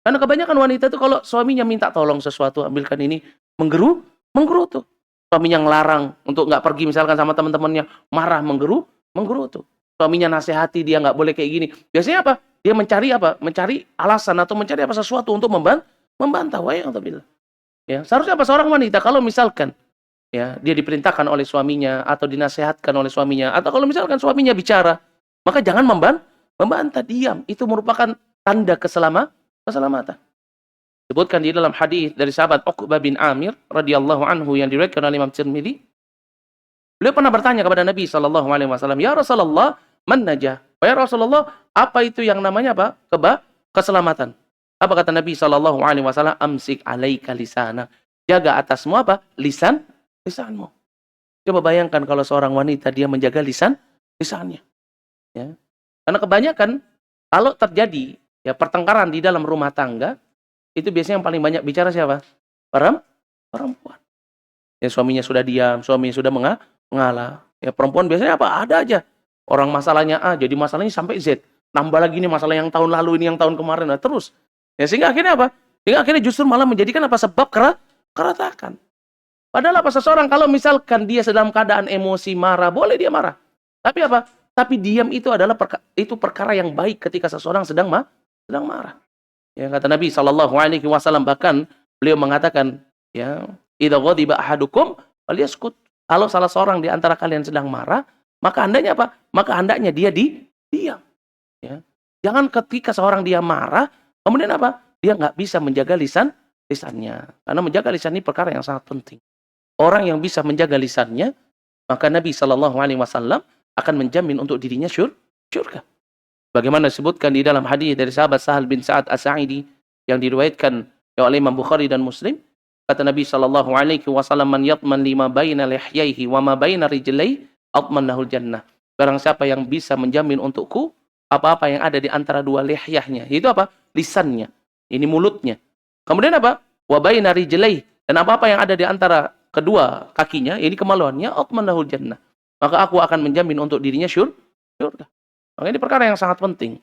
Karena kebanyakan wanita itu kalau suaminya minta tolong sesuatu, ambilkan ini, menggerutu. Suaminya ngelarang untuk nggak pergi misalkan sama teman-temannya, marah, menggerutu. Suaminya nasihati dia nggak boleh kayak gini. Biasanya apa? Dia mencari apa? Mencari alasan atau mencari apa sesuatu untuk membantah. Wa'iyadzubillah. Ya, seharusnya apa? Seorang wanita kalau misalkan ya dia diperintahkan oleh suaminya atau dinasehatkan oleh suaminya, atau kalau misalkan suaminya bicara, maka jangan membantah, diam. Itu merupakan tanda keselamatan. Disebutkan di dalam hadis dari sahabat Uqbah bin Amir radhiyallahu anhu yang diriwayatkan oleh Imam Tirmidzi. Beliau pernah bertanya kepada Nabi sallallahu alaihi wasallam, "Ya Rasulullah, man najah?" Ya Rasulullah, apa itu yang namanya apa? Keselamatan. Apa kata Nabi sallallahu alaihi wasallam? Amsik alaika lisana. Jaga atasmu apa? Lisanmu. Coba bayangkan kalau seorang wanita dia menjaga lisannya. Ya. Karena kebanyakan kalau terjadi ya pertengkaran di dalam rumah tangga, itu biasanya yang paling banyak bicara siapa? Perempuan. Ya suaminya sudah diam, suaminya sudah mengalah. Ya perempuan biasanya apa? Ada aja. Orang masalahnya A, jadi masalahnya sampai Z. nambah lagi nih masalah yang tahun lalu ini, yang tahun kemarin, nah terus. Ya sehingga akhirnya apa? Sehingga akhirnya justru malah menjadikan apa? Sebab keretakan. Padahal apa, seseorang kalau misalkan dia sedang keadaan emosi, marah, boleh dia marah. Tapi apa? Tapi diam itu adalah perkara yang baik ketika seseorang sedang marah. Ya, kata Nabi SAW, bahkan beliau mengatakan, ya, idza ghadiba ahadukum falyaskut. Kalau salah seorang di antara kalian sedang marah, maka hendaknya apa? Maka hendaknya dia diam. Ya. Jangan ketika seorang dia marah, kemudian apa? Dia nggak bisa menjaga lisannya. Karena menjaga lisan ini perkara yang sangat penting. Orang yang bisa menjaga lisannya, maka Nabi SAW akan menjamin untuk dirinya syurga. Bagaimana disebutkan di dalam hadis dari sahabat Sahal bin Sa'ad As-Sa'idi yang diriwayatkan oleh Imam Bukhari dan Muslim, kata Nabi SAW, man yatman lima baina lihyaihi wa ma baina rijlaihi atmanahul jannah. Barang siapa yang bisa menjamin untukku apa-apa yang ada di antara dua lihyahnya, itu apa? Lisannya, ini mulutnya. Kemudian apa? Wa baina rijlaihi, dan apa-apa yang ada di antara kedua kakinya, ini kemaluannya, atmanahul jannah. Maka aku akan menjamin untuk dirinya syurga. Maka ini perkara yang sangat penting.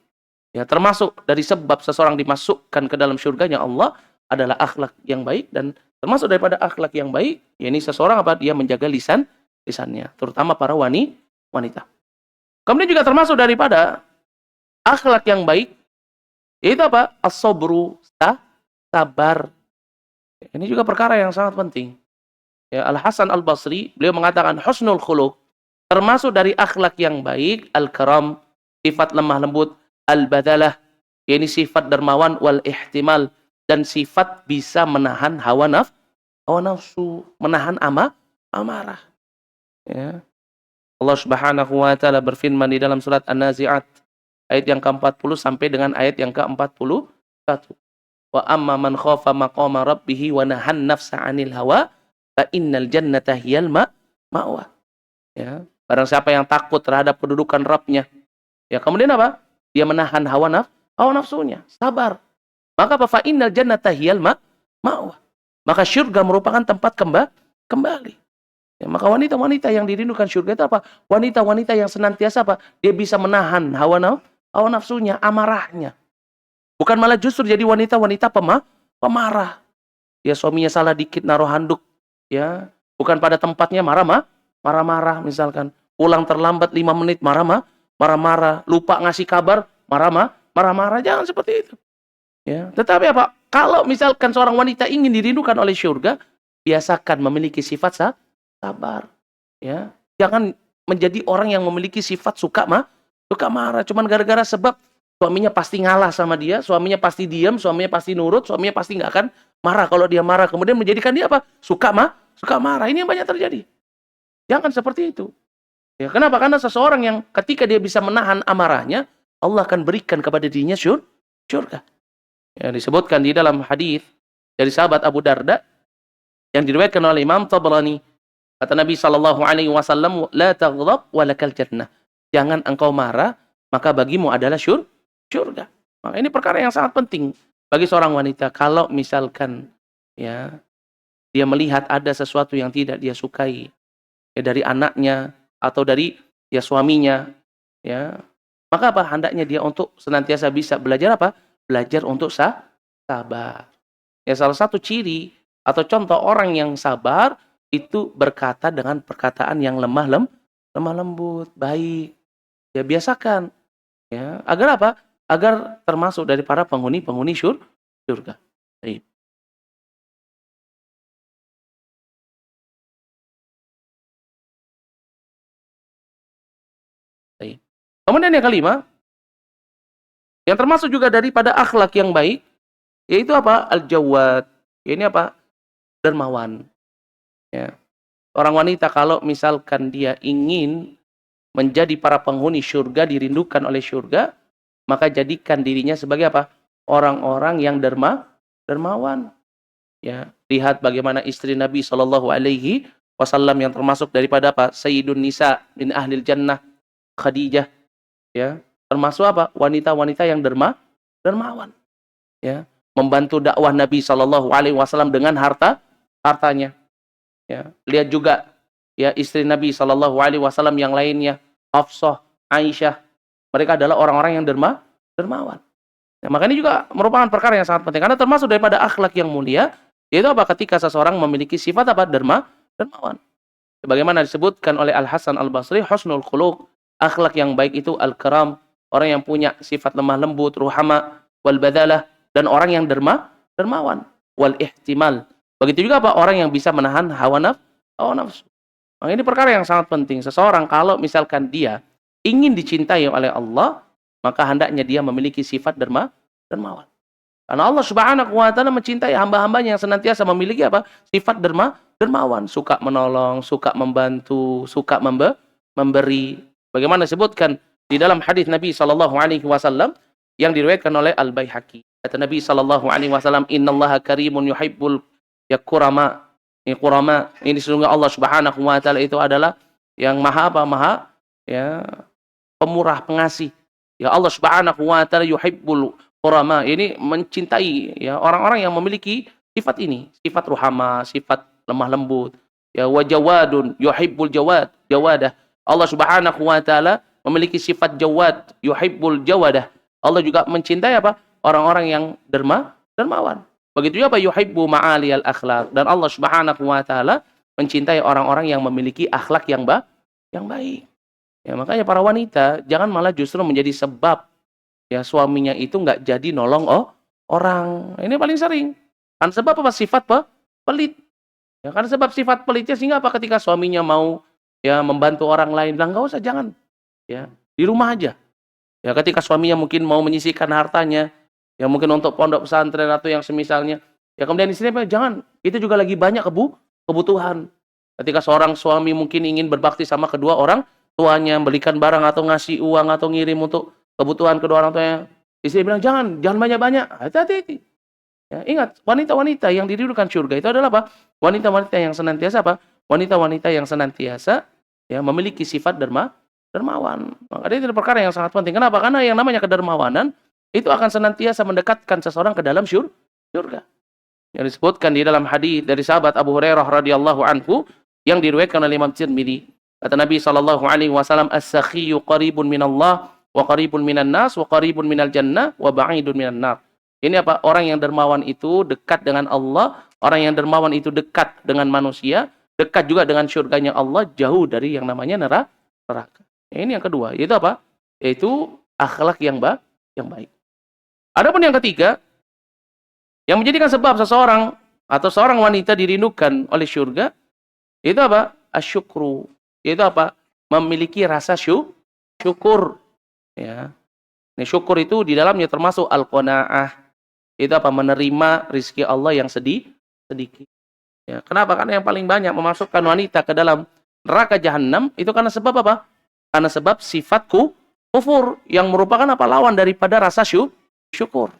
Ya, termasuk dari sebab seseorang dimasukkan ke dalam syurganya Allah adalah akhlak yang baik, dan termasuk daripada akhlak yang baik, ya ini seseorang apa? Dia menjaga lisannya, terutama para wanita. Kemudian juga termasuk daripada akhlak yang baik, yaitu apa? As-sabru, sabar. Ini juga perkara yang sangat penting. Ya, Al-Hasan Al-Basri, beliau mengatakan husnul khuluq, termasuk dari akhlak yang baik, al-karam, sifat lemah lembut, al-badalah, yakni sifat dermawan, wal ihtimal, dan sifat bisa menahan hawa nafsu, menahan amarah. Ya. Allah Subhanahu wa taala berfirman di dalam surat An-Nazi'at ayat yang ke-40 sampai dengan ayat yang ke-41. Wa amma man khafa maqama rabbih wa nahan nafsa 'anil hawa fa innal jannata hiyal ma'wa. Ya, barang siapa yang takut terhadap kedudukan Rabb-nya, ya kemudian apa? Dia menahan hawa nafsunya, sabar. Maka apa? Fa innal jannata hiyal ma'wa. Maka syurga merupakan tempat kembali. Ya, maka wanita-wanita yang dirindukan syurga itu apa? Wanita-wanita yang senantiasa apa? Dia bisa menahan hawa nafsunya, amarahnya. Bukan malah justru jadi wanita-wanita pemarah. Ya, suaminya salah dikit naruh handuk, ya, bukan pada tempatnya marah-marah misalkan. Pulang terlambat 5 menit marah-marah, lupa ngasih kabar marah-marah. Jangan seperti itu. Ya, tetapi apa? Kalau misalkan seorang wanita ingin dirindukan oleh syurga, biasakan memiliki sifat sabar. Ya, jangan menjadi orang yang memiliki sifat suka marah cuman gara-gara sebab suaminya pasti ngalah sama dia, suaminya pasti diam, suaminya pasti nurut, suaminya pasti nggak akan marah. Kalau dia marah kemudian menjadikan dia apa? Suka marah. Ini yang banyak terjadi. Jangan seperti itu. Ya, kenapa? Karena seseorang yang ketika dia bisa menahan amarahnya, Allah akan berikan kepada dirinya syurga. Ya, disebutkan di dalam hadis dari sahabat Abu Darda yang diriwayatkan oleh Imam Tabrani. Kata Nabi SAW, la taghdab walakal jannah. Jangan engkau marah, maka bagimu adalah syurga. Maka ini perkara yang sangat penting bagi seorang wanita. Kalau misalkan ya dia melihat ada sesuatu yang tidak dia sukai, ya dari anaknya atau dari ya suaminya, ya maka apa? Hendaknya dia untuk senantiasa bisa belajar apa? Belajar untuk sabar. Ya, salah satu ciri atau contoh orang yang sabar itu berkata dengan perkataan yang lemah lembut, baik. Ya, biasakan. Ya, agar apa? Agar termasuk dari para penghuni surga. Baik. Baik. Kemudian yang kelima, yang termasuk juga daripada akhlak yang baik, yaitu apa? Al-Jawad. Ini apa? Dermawan. Ya. Orang wanita kalau misalkan dia ingin menjadi para penghuni surga, dirindukan oleh surga, maka jadikan dirinya sebagai apa? Orang-orang yang dermawan. Ya, lihat bagaimana istri Nabi SAW yang termasuk daripada apa? Sayyidun Nisa min ahlil jannah, Khadijah. Ya, termasuk apa? Wanita-wanita yang dermawan. Ya, membantu dakwah Nabi SAW dengan hartanya. Ya, lihat juga ya istri Nabi SAW yang lainnya, Hafsah, Aisyah, mereka adalah orang-orang yang dermawan. Ya, makanya juga merupakan perkara yang sangat penting. Karena termasuk daripada akhlak yang mulia, yaitu apa? Ketika seseorang memiliki sifat apa? Dermawan. Sebagaimana disebutkan oleh Al-Hasan Al-Basri, husnul khuluq, akhlak yang baik itu al-karam, orang yang punya sifat lemah lembut, ruhama, wal badalah, dan orang yang dermawan, wal ihtimal. Begitu juga apa? Orang yang bisa menahan hawa nafsu. Nah, ini perkara yang sangat penting. Seseorang kalau misalkan dia ingin dicintai oleh Allah, maka hendaknya dia memiliki sifat dermawan. Karena Allah Subhanahu wa taala mencintai hamba-hambanya yang senantiasa memiliki apa? Sifat dermawan, suka menolong, suka membantu, suka memberi. Bagaimana disebutkan di dalam hadis Nabi sallallahu alaihi wasallam yang diriwayatkan oleh Al-Baihaqi. Kata Nabi sallallahu alaihi wasallam, "Innallaha karimun yuhibbul yakurama." Ini kurama, ini sesungguhnya Allah Subhanahu wa taala itu adalah yang maha apa? Maha ya, pemurah, pengasih. Ya Allah Subhanahu wa taala yuhibbul qurama, ini mencintai ya orang-orang yang memiliki sifat ini, sifat ruhama, sifat lemah lembut. Ya wajawadun yuhibbul jawadah. Allah Subhanahu wa taala memiliki sifat jawad, yuhibbul jawadah. Allah juga mencintai apa? Orang-orang yang dermawan. Begitu juga yuhibbu ma'aliyal akhlak, dan Allah Subhanahu wa taala mencintai orang-orang yang memiliki akhlak yang baik. Ya, makanya para wanita jangan malah justru menjadi sebab ya suaminya itu nggak jadi nolong orang. Ini paling sering. Kan sebab apa? Sifat pelit. Ya, kan sebab sifat pelitnya sehingga apa? Ketika suaminya mau ya membantu orang lain, lah nggak usah, jangan. Ya, di rumah aja. Ya, ketika suaminya mungkin mau menyisihkan hartanya, ya mungkin untuk pondok pesantren atau yang semisalnya, ya kemudian istrinya jangan, itu juga lagi banyak kebutuhan. Ketika seorang suami mungkin ingin berbakti sama kedua orang tuanya, belikan barang atau ngasih uang atau ngirim untuk kebutuhan kedua orang tuanya, istri bilang jangan banyak-banyak. Hati-hati. Ya, ingat, wanita-wanita yang diridhokan surga itu adalah apa? Wanita-wanita yang senantiasa apa? Wanita-wanita yang senantiasa ya memiliki sifat dermawan. Maka itu perkara yang sangat penting. Kenapa? Karena yang namanya kedermawanan itu akan senantiasa mendekatkan seseorang ke dalam surga. Yang disebutkan di dalam hadis dari sahabat Abu Hurairah radhiyallahu anhu yang diriwayatkan oleh Imam Tirmidzi. Kata Nabi sallallahu alaihi wasallam, "As-sakhiyyu qaribun minallah wa qaribun minan nas wa qaribun minal jannah wa ba'idun minan nar." Ini apa? Orang yang dermawan itu dekat dengan Allah, orang yang dermawan itu dekat dengan manusia, dekat juga dengan surganya Allah, jauh dari yang namanya neraka. Ini yang kedua, yaitu apa? Yaitu akhlak yang baik. Adapun yang ketiga, yang menjadikan sebab seseorang atau seorang wanita dirindukan oleh surga, itu apa? Asyukru. Itu apa? Memiliki rasa syukur. Ya. Ini syukur itu di dalamnya termasuk al-qanaah. Itu apa? Menerima rizki Allah yang sedikit. Ya. Kenapa? Karena yang paling banyak memasukkan wanita ke dalam neraka jahanam itu karena sebab apa? Karena sebab sifatku kufur yang merupakan apa? Lawan daripada rasa syukur.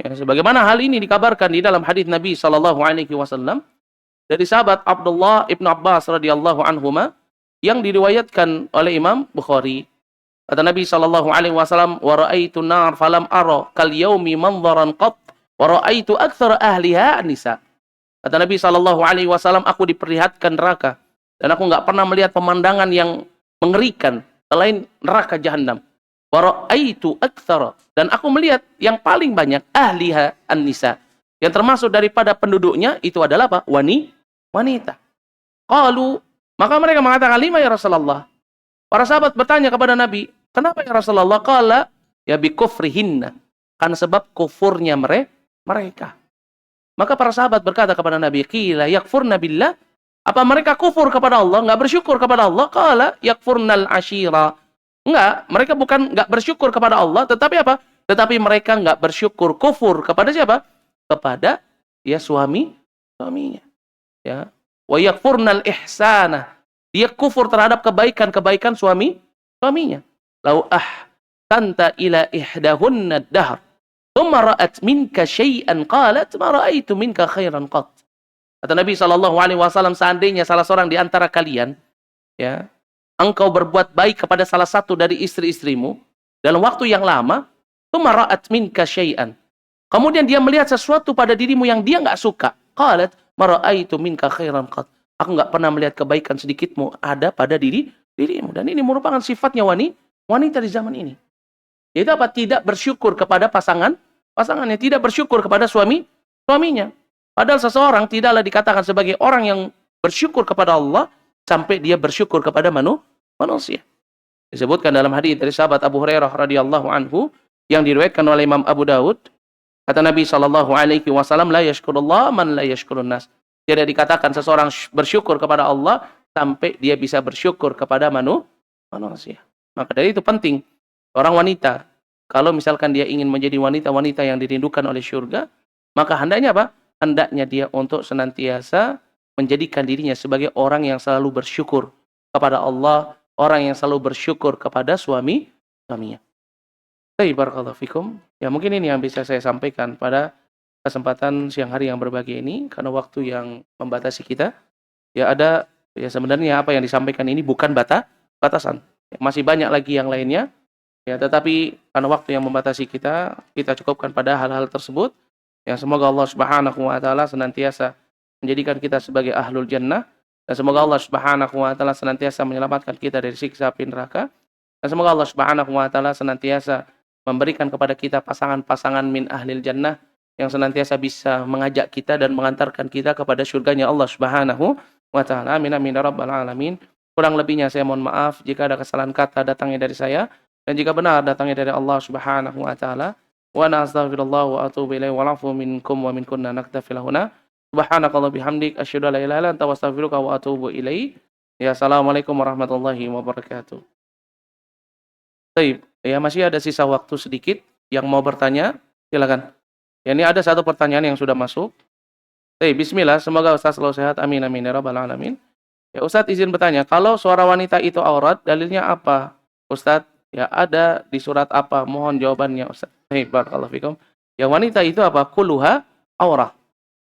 Ya, sebagaimana hal ini dikabarkan di dalam hadis Nabi sallallahu alaihi wasallam dari sahabat Abdullah ibn Abbas radhiyallahu anhuma yang diriwayatkan oleh Imam Bukhari. Kata Nabi sallallahu alaihi wasallam, "Wa ra'aitu nar falam ara kal yaumi manzaran qat wa ra'aitu aktsara ahliha nisa." Kata Nabi sallallahu alaihi wasallam, aku diperlihatkan neraka dan aku enggak pernah melihat pemandangan yang mengerikan selain neraka jahanam. Waraitu aktsara, dan aku melihat yang paling banyak ahliha an-nisa, yang termasuk daripada penduduknya itu adalah apa? Wanita. Qalu, maka mereka mengatakan, lima ya Rasulullah. Para sahabat bertanya kepada Nabi, kenapa ya Rasulullah? Qala ya bi kufrihinna, karena sebab kufurnya mereka. Maka para sahabat berkata kepada Nabi, qila yakfurna billah, apa mereka kufur kepada Allah, enggak bersyukur kepada Allah? Qala yakfurnal ashira. Enggak, mereka bukan enggak bersyukur kepada Allah, tetapi apa? Tetapi mereka enggak bersyukur, kufur kepada siapa? Kepada ya suaminya. Ya. Wa yakfurnal ihsana. Dia kufur terhadap kebaikan-kebaikan suaminya. Lau tanta ila ihdahunna ad-dahr. Thumma ra'at minka syai'an qalat ma ra'aitu minka khairan qat. Kata Nabi sallallahu alaihi wasallam, seandainya salah seorang di antara kalian ya engkau berbuat baik kepada salah satu dari istri-istrimu dalam waktu yang lama, tsumma ra'at minka syai'an. Kemudian dia melihat sesuatu pada dirimu yang dia enggak suka. Qalat ma ra'aitu minka khairan qat. Aku enggak pernah melihat kebaikan sedikitmu ada pada dirimu. Dan ini merupakan sifatnya wanita di zaman ini. Yaitu apa? Tidak bersyukur kepada pasangannya, tidak bersyukur kepada suaminya. Padahal seseorang tidaklah dikatakan sebagai orang yang bersyukur kepada Allah sampai dia bersyukur kepada manusia. Disebutkan dalam hadis dari sahabat Abu Hurairah radhiyallahu anhu yang diriwayatkan oleh Imam Abu Daud, kata Nabi sallallahu alaihi wasallam, la yashkurullah man la yashkurun nas. Tidak dikatakan seseorang bersyukur kepada Allah sampai dia bisa bersyukur kepada manusia. Maka dari itu penting orang wanita, kalau misalkan dia ingin menjadi wanita-wanita yang dirindukan oleh surga, maka hendaknya apa? Hendaknya dia untuk senantiasa menjadikan dirinya sebagai orang yang selalu bersyukur kepada Allah, orang yang selalu bersyukur kepada suaminya. Baik, barakallahu fikum. Ya mungkin ini yang bisa saya sampaikan pada kesempatan siang hari yang berbahagia ini, karena waktu yang membatasi kita. Ya ada, ya sebenarnya apa yang disampaikan ini bukan batasan. Ya, masih banyak lagi yang lainnya. Ya, tetapi karena waktu yang membatasi kita cukupkan pada hal-hal tersebut. Yang semoga Allah Subhanahu wa taala senantiasa menjadikan kita sebagai ahlul jannah, dan semoga Allah Subhanahu wa taala senantiasa menyelamatkan kita dari siksa api neraka. Dan semoga Allah Subhanahu wa taala senantiasa memberikan kepada kita pasangan-pasangan min ahlil jannah yang senantiasa bisa mengajak kita dan mengantarkan kita kepada surganya Allah Subhanahu wa taala. Amin amin ya rabbal alamin. Kurang lebihnya saya mohon maaf jika ada kesalahan kata datangnya dari saya, dan jika benar datangnya dari Allah Subhanahu wa taala. Wa ana astaghfirullah wa atubu ilaihi wa afu minkum wa minkunna naktafi lahuna. Subhanakallah bihamdik asyhadu an la ilaha illa anta astaghfiruka wa atubu ilaik. Ya, assalamualaikum warahmatullahi wabarakatuh. Baik, ya masih ada sisa waktu sedikit yang mau bertanya, silakan. Ya, ini ada satu pertanyaan yang sudah masuk. Baik, bismillah, semoga Ustaz selalu sehat. Amin amin ya rabbal alamin. Ya, Ustaz izin bertanya, kalau suara wanita itu aurat, dalilnya apa? Ustaz, ya ada di surat apa? Mohon jawabannya, Ustaz. Baik, barakallahu fikum. Ya, wanita itu apa? Kulluha aurah.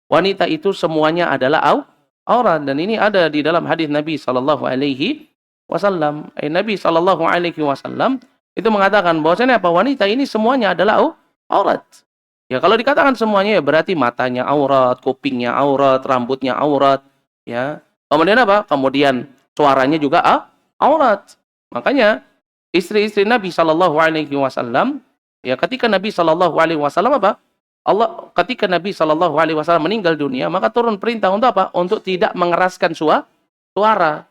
Wanita itu semuanya adalah aurat, dan ini ada di dalam hadis Nabi sallallahu alaihi wasallam. Nabi sallallahu alaihi wasallam itu mengatakan bahwasanya apa? Wanita ini semuanya adalah aurat. Ya, kalau dikatakan semuanya ya berarti matanya aurat, kupingnya aurat, rambutnya aurat, ya. Kemudian apa? Kemudian suaranya juga aurat. Makanya istri-istri Nabi sallallahu alaihi wasallam, ya ketika Nabi sallallahu alaihi wasallam apa? Ketika Nabi sallallahu alaihi wasallam meninggal dunia, maka turun perintah untuk apa? Untuk tidak mengeraskan suara,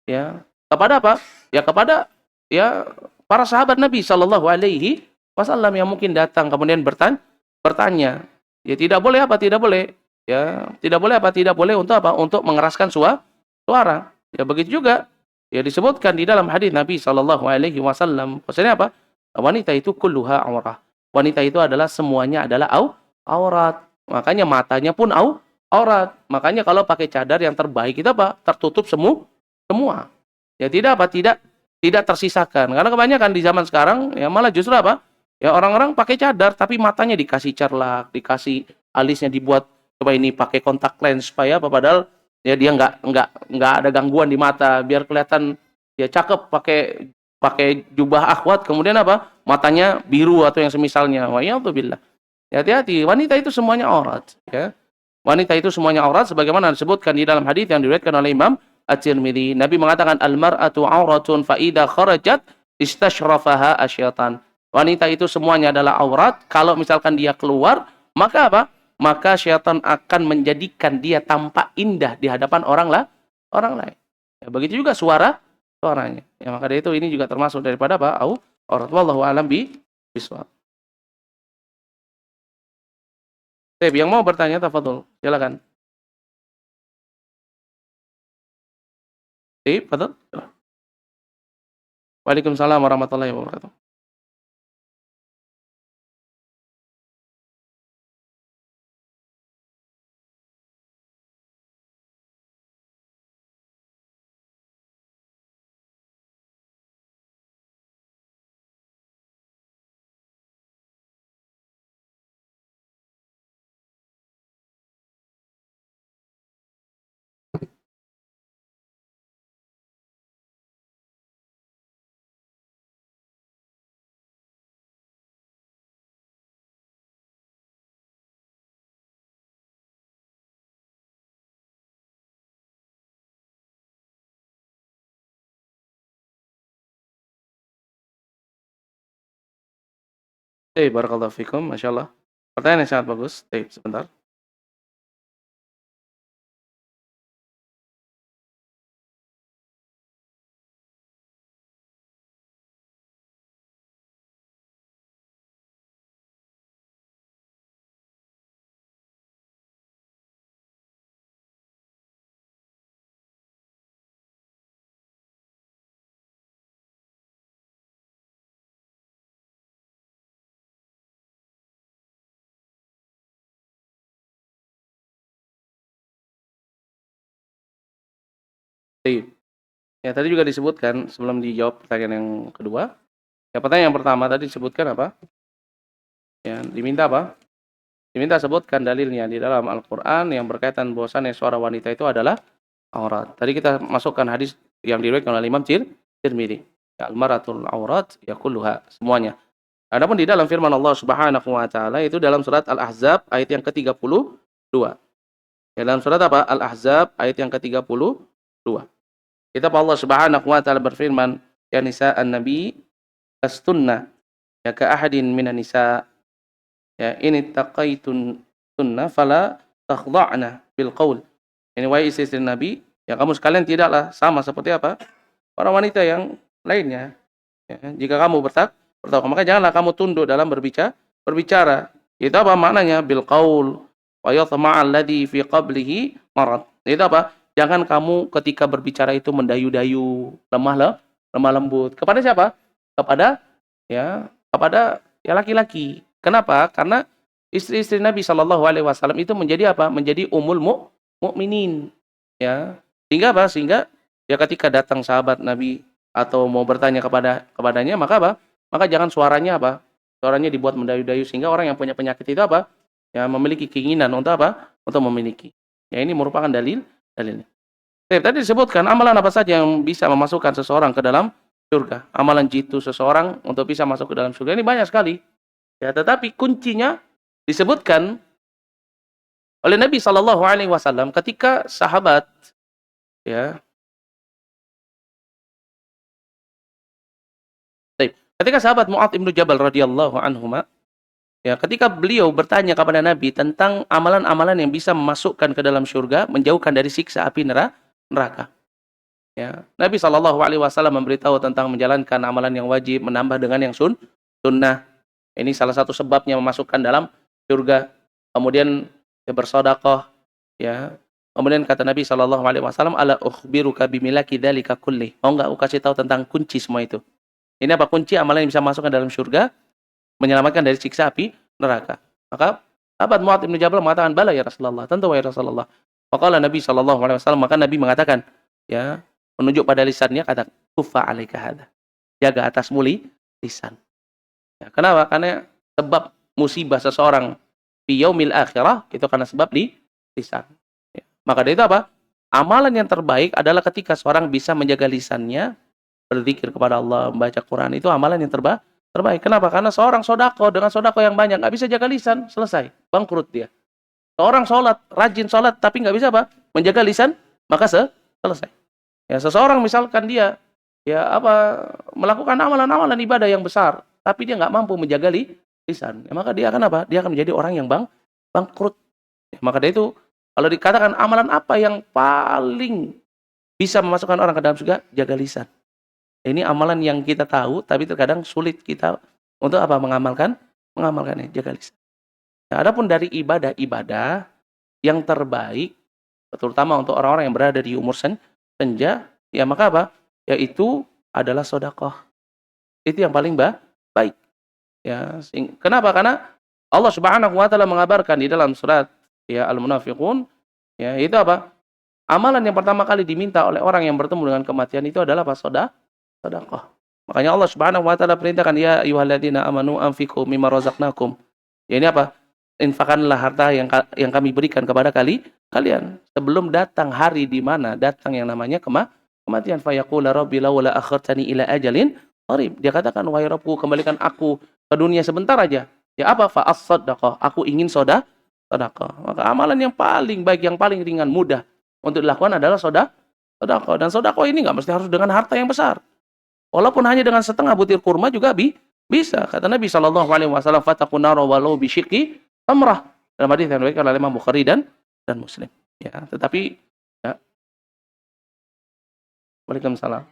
ya. Kepada apa? Ya kepada, ya, para sahabat Nabi sallallahu alaihi wasallam yang mungkin datang kemudian bertanya. Ya tidak boleh apa? Tidak boleh. Ya, tidak boleh apa? Tidak boleh untuk apa? Untuk mengeraskan suara. Ya begitu juga ya disebutkan di dalam hadis Nabi sallallahu alaihi wasallam. Maksudnya apa? Wanita itu kulluha aurah. Wanita itu adalah semuanya adalah aurat. Makanya matanya pun aurat. Makanya kalau pakai cadar yang terbaik itu apa? Tertutup semua. Ya tidak apa? Tidak tersisakan. Karena kebanyakan di zaman sekarang ya malah justru apa? Ya orang-orang pakai cadar tapi matanya dikasih cerlak, dikasih alisnya dibuat coba ini pakai kontak lens supaya apa? Padahal ya dia nggak ada gangguan di mata, biar kelihatan ya cakep pakai pakai jubah akhwat, kemudian apa? Matanya biru atau yang semisalnya. Wa iyadzubillah. Ya, hati-hati, wanita itu semuanya aurat, ya. Wanita itu semuanya aurat sebagaimana disebutkan di dalam hadis yang diriwayatkan oleh Imam At-Tirmidzi. Nabi mengatakan al-mar'atu auratun fa idza kharajat istashrafaha asyaitan. Wanita itu semuanya adalah aurat, kalau misalkan dia keluar, maka apa? Maka syaitan akan menjadikan dia tampak indah di hadapan orang lain. Ya, begitu juga suaranya. Ya, maka dari itu ini juga termasuk daripada apa? Aurat. Wallahu a'lam bishawab. Baik, yang mau bertanya tafadhol, silakan. Tafadhol. Waalaikumsalam warahmatullahi wabarakatuh. Barakallahu fikum, masyaallah. Pertanyaan yang sangat bagus. Sebentar. Baik. Ya tadi juga disebutkan sebelum dijawab pertanyaan yang kedua. Ya pertanyaan yang pertama tadi disebutkan apa? Ya, diminta apa? Diminta sebutkan dalilnya di dalam Al-Qur'an yang berkaitan bahwasannya suara wanita itu adalah aurat. Tadi kita masukkan hadis yang diriwayatkan oleh Imam Tirmidzi. Ya, al-maratul aurat ya kulluha, semuanya. Adapun di dalam firman Allah Subhanahu wa taala itu dalam surat Al-Ahzab ayat yang ke-32. Ya, dalam surat apa? Al-Ahzab ayat yang ke-32. Kitab Allah Subhanahu wa taala berfirman, "Ya nisa an-nabi lastunna ya ka ahadin minan nisa ya ini taqaitun sunna fala takhda'na bil qaul." Ini wahai istri Nabi, ya kamu sekalian tidaklah sama seperti apa? Para wanita yang lainnya. Ya, jika kamu bertakwa, maka janganlah kamu tunduk dalam berbicara. Itu apa maknanya? Bil qaul wa yatma'a alladhi fi qablihi marad. Itu apa? Jangan kamu ketika berbicara itu mendayu-dayu, lemah lembut. Kepada siapa? Kepada laki-laki. Kenapa? Karena istri-istri Nabi Shallallahu alaihi wasallam itu menjadi apa? Menjadi mukminin. Ya. Sehingga apa? Sehingga ya ketika datang sahabat Nabi atau mau bertanya kepadanya, maka apa? Maka jangan suaranya apa? Suaranya dibuat mendayu-dayu sehingga orang yang punya penyakit itu apa? Ya memiliki keinginan untuk apa? Untuk memiliki. Ya ini merupakan dalilnya. Tadi disebutkan amalan apa saja yang bisa memasukkan seseorang ke dalam surga. Amalan jitu seseorang untuk bisa masuk ke dalam surga ini banyak sekali. Ya, tetapi kuncinya disebutkan oleh Nabi Shallallahu alaihi wasallam ketika sahabat ya. Ketika sahabat Mu'adz bin Jabal radhiyallahu anhuma, ya, ketika beliau bertanya kepada Nabi tentang amalan-amalan yang bisa memasukkan ke dalam surga, menjauhkan dari siksa api neraka. Ya, Nabi Shallallahu alaihi wasallam memberitahu tentang menjalankan amalan yang wajib, menambah dengan yang sunnah. Ini salah satu sebabnya memasukkan dalam surga. Kemudian ya, bersedekah, ya. Kemudian kata Nabi Shallallahu alaihi wasallam, "Ala ukhbiruka bimilaki dzalika kulli." Mau enggak aku kasih tahu tentang kunci semua itu? Ini apa kunci amalan yang bisa masuk ke dalam surga, menyelamatkan dari siksa api neraka. Maka sahabat Mu'adz bin Jabal mengatakan, "Bala ya Rasulullah." Tentu wahai Rasulullah. Maka Nabi sallallahu alaihi wasallam, maka Nabi mengatakan, ya, menunjuk pada lisannya kata, "Kuffa 'alaika hadza." Jaga atasmu lisan. Ya, kenapa? Karena sebab musibah seseorang fi yaumil akhirah itu karena sebab lisan. Ya. Maka dari itu apa? Amalan yang terbaik adalah ketika seorang bisa menjaga lisannya, berzikir kepada Allah, membaca Quran, itu amalan yang terbaik. Kenapa? Karena seorang sodako dengan sodako yang banyak nggak bisa jaga lisan, selesai, bangkrut dia. Seorang sholat, rajin sholat, tapi nggak bisa apa? Menjaga lisan, maka selesai. Ya, seseorang misalkan dia ya apa melakukan amalan-amalan ibadah yang besar, tapi dia nggak mampu menjaga lisan, ya, maka dia akan apa? Dia akan menjadi orang yang bangkrut. Ya, maka dari itu kalau dikatakan amalan apa yang paling bisa memasukkan orang ke dalam surga, jaga lisan. Ini amalan yang kita tahu, tapi terkadang sulit kita untuk apa? Mengamalkannya, jaga lisan. Nah, adapun dari ibadah-ibadah yang terbaik, terutama untuk orang-orang yang berada di umur senja, ya maka apa? Yaitu adalah sedekah. Itu yang paling baik. Ya, kenapa? Karena Allah Subhanahu wa taala mengabarkan di dalam surat ya Al-Munafiqun, ya itu apa? Amalan yang pertama kali diminta oleh orang yang bertemu dengan kematian itu adalah apa? Sedekah. Makanya Allah Subhanahu wa taala perintahkan, ya ayyuhalladzina amanu anfiqu mimma razaqnakum. Ya ini apa? Infakkanlah harta yang kami berikan kepada kalian sebelum datang hari di mana datang yang namanya kematian. Fayaqula rabbi laula akhartani ila ajalin qarib. Dia katakan, wahai Rabbku, kembalikan aku ke dunia sebentar aja. Ya apa? Fa as-sadaqah. Aku ingin sedekah. Maka amalan yang paling baik, yang paling ringan, mudah untuk dilakukan adalah sedekah. Dan sedekah ini enggak mesti harus dengan harta yang besar. Walaupun hanya dengan setengah butir kurma juga Bisa. Kata Nabi SAW, "Fattaqun nara walau bisyikki tamrah." Dalam hadis yang diriwayatkan oleh Imam Bukhari dan Muslim. Ya, tetapi ya, Waalaikumsalam.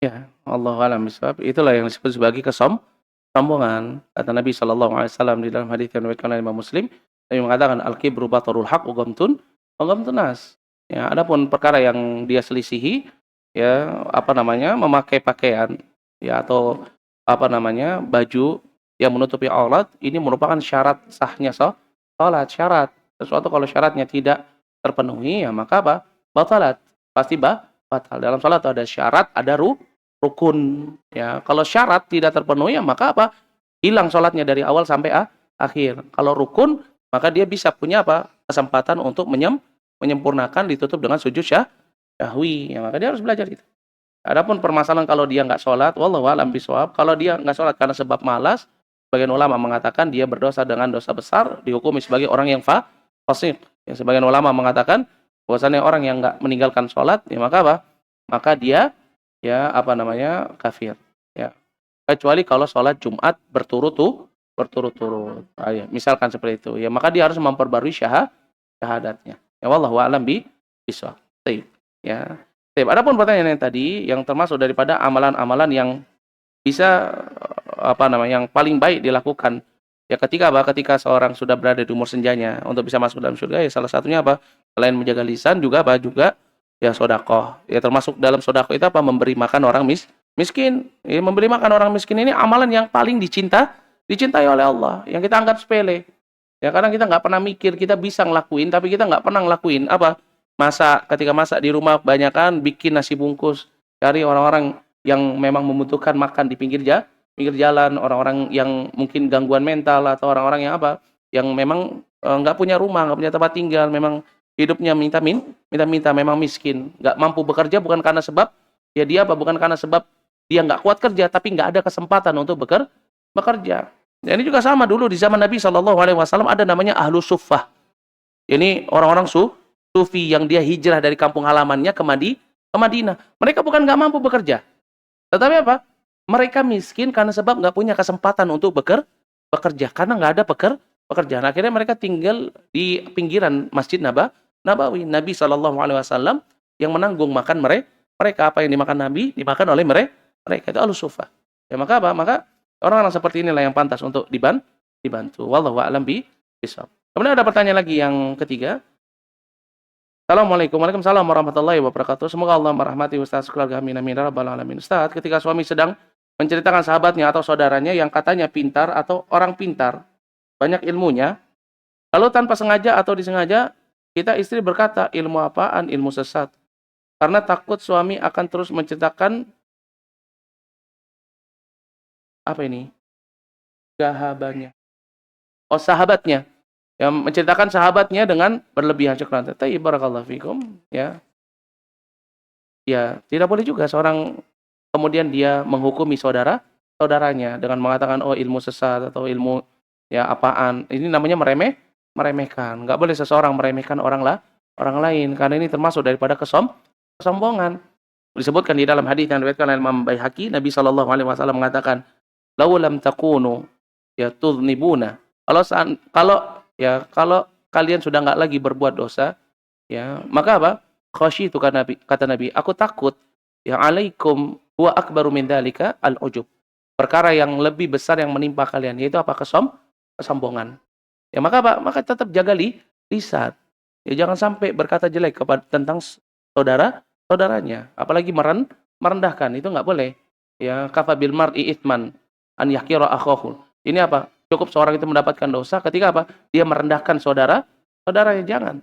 Ya, Allahu a'lam bishawab. Itulah yang disebut sebagai kesombongan. Kata Nabi SAW di dalam hadis yang diriwayatkan oleh Imam Muslim, Nabi mengatakan al-kibru batarul haq wa ghamtun nas. Ya, adapun perkara yang dia selisihi, ya apa namanya, memakai pakaian ya atau apa namanya, baju yang menutupi aurat, ini merupakan syarat sahnya salat. Syarat sesuatu kalau syaratnya tidak terpenuhi, ya maka apa? Batalat. Pasti batal. Dalam salat ada syarat, ada rukun. Ya, kalau syarat tidak terpenuhi, ya maka apa? Hilang sholatnya dari awal sampai akhir. Kalau rukun, maka dia bisa punya apa? Kesempatan untuk menyempurnakan, ditutup dengan sujud syahwi. Ya, maka dia harus belajar itu. Adapun permasalahan kalau dia nggak sholat, wallahu a'lam bishawab. Kalau dia nggak sholat karena sebab malas, sebagian ulama mengatakan dia berdosa dengan dosa besar, dihukumi sebagai orang yang fasik. Ya, sebagian ulama mengatakan bahwasannya orang yang nggak meninggalkan sholat, ya maka apa? Maka dia ya apa namanya, kafir. Ya, kecuali kalau sholat Jumat berturut-turut. Ya, misalkan seperti itu. Ya, maka dia harus memperbarui syahadatnya. Ya, wallahu a'lam bishawab. Baik. Ya. Baik. Adapun pertanyaan yang tadi yang termasuk daripada amalan-amalan yang bisa apa namanya, yang paling baik dilakukan ya ketika apa? Ketika seorang sudah berada di umur senjanya untuk bisa masuk dalam surga, ya salah satunya apa? Selain menjaga lisan juga apa? Juga ya sedekah. Ya termasuk dalam sedekah itu apa? Memberi makan orang miskin. Ya, memberi makan orang miskin ini amalan yang paling dicintai oleh Allah, yang kita anggap sepele. Ya kadang kita nggak pernah mikir kita bisa ngelakuin, tapi kita nggak pernah ngelakuin apa? Ketika masak di rumah kebanyakan bikin nasi bungkus, cari orang-orang yang memang membutuhkan makan di pinggir jalan, orang-orang yang mungkin gangguan mental atau orang-orang yang apa? Yang memang nggak punya rumah, nggak punya tempat tinggal, memang hidupnya minta-minta, memang miskin, nggak mampu bekerja bukan karena sebab ya dia apa? Bukan karena sebab dia nggak kuat kerja, tapi nggak ada kesempatan untuk bekerja. Ya, ini juga sama dulu di zaman Nabi SAW ada namanya ahlu suffah. Ini orang-orang sufi yang dia hijrah dari kampung halamannya ke Madinah. Mereka bukan nggak mampu bekerja, tetapi apa? Mereka miskin karena sebab nggak punya kesempatan untuk bekerja karena nggak ada pekerjaan. Akhirnya mereka tinggal di pinggiran Masjid Nabawi. Nabi SAW yang menanggung makan mereka. Apa yang dimakan Nabi dimakan oleh mereka. Itu ahlu suffah. Ya maka apa? Maka orang-orang seperti inilah yang pantas untuk dibantu. Wallahu a'lam bishawab. Kemudian ada pertanyaan lagi yang ketiga. Assalamualaikum. Waalaikumsalam warahmatullahi wabarakatuh. Semoga Allah merahmati Ustaz keluarga amin amin ya rabbal alamin. Ustaz, ketika suami sedang menceritakan sahabatnya atau saudaranya yang katanya pintar atau orang pintar, banyak ilmunya, lalu tanpa sengaja atau disengaja, istri berkata, ilmu apaan? Ilmu sesat. Karena takut suami akan terus menceritakan apa ini? Sahabatnya. Oh, sahabatnya. Yang menceritakan sahabatnya dengan berlebihan. Syukran. Tayyib barakallahu fikum. Ya. Ya, tidak boleh juga seorang kemudian dia menghukumi saudaranya dengan mengatakan oh ilmu sesat atau ilmu ya apaan. Ini namanya meremehkan. Enggak boleh seseorang meremehkan orang lain karena ini termasuk daripada kesombongan. Disebutkan di dalam hadis yang diriwayatkan oleh Imam Baihaqi, Nabi SAW mengatakan, "Law lam takunu ya tudhnibuna." Kalau Ya, kalau kalian sudah nggak lagi berbuat dosa, ya, maka apa? Khasyitu kata Nabi, aku takut ya alaikum huwa akbaru min dzalika al-ujub. Perkara yang lebih besar yang menimpa kalian yaitu apa? Kesombongan. Ya maka apa? Maka tetap jaga lisan. Ya jangan sampai berkata jelek kepada tentang saudaranya, apalagi merendahkan, itu nggak boleh. Ya kafa bil mar'i itsman an yahqira akhahu. Ini apa? Cukup seorang itu mendapatkan dosa ketika apa? Dia merendahkan saudaranya, jangan.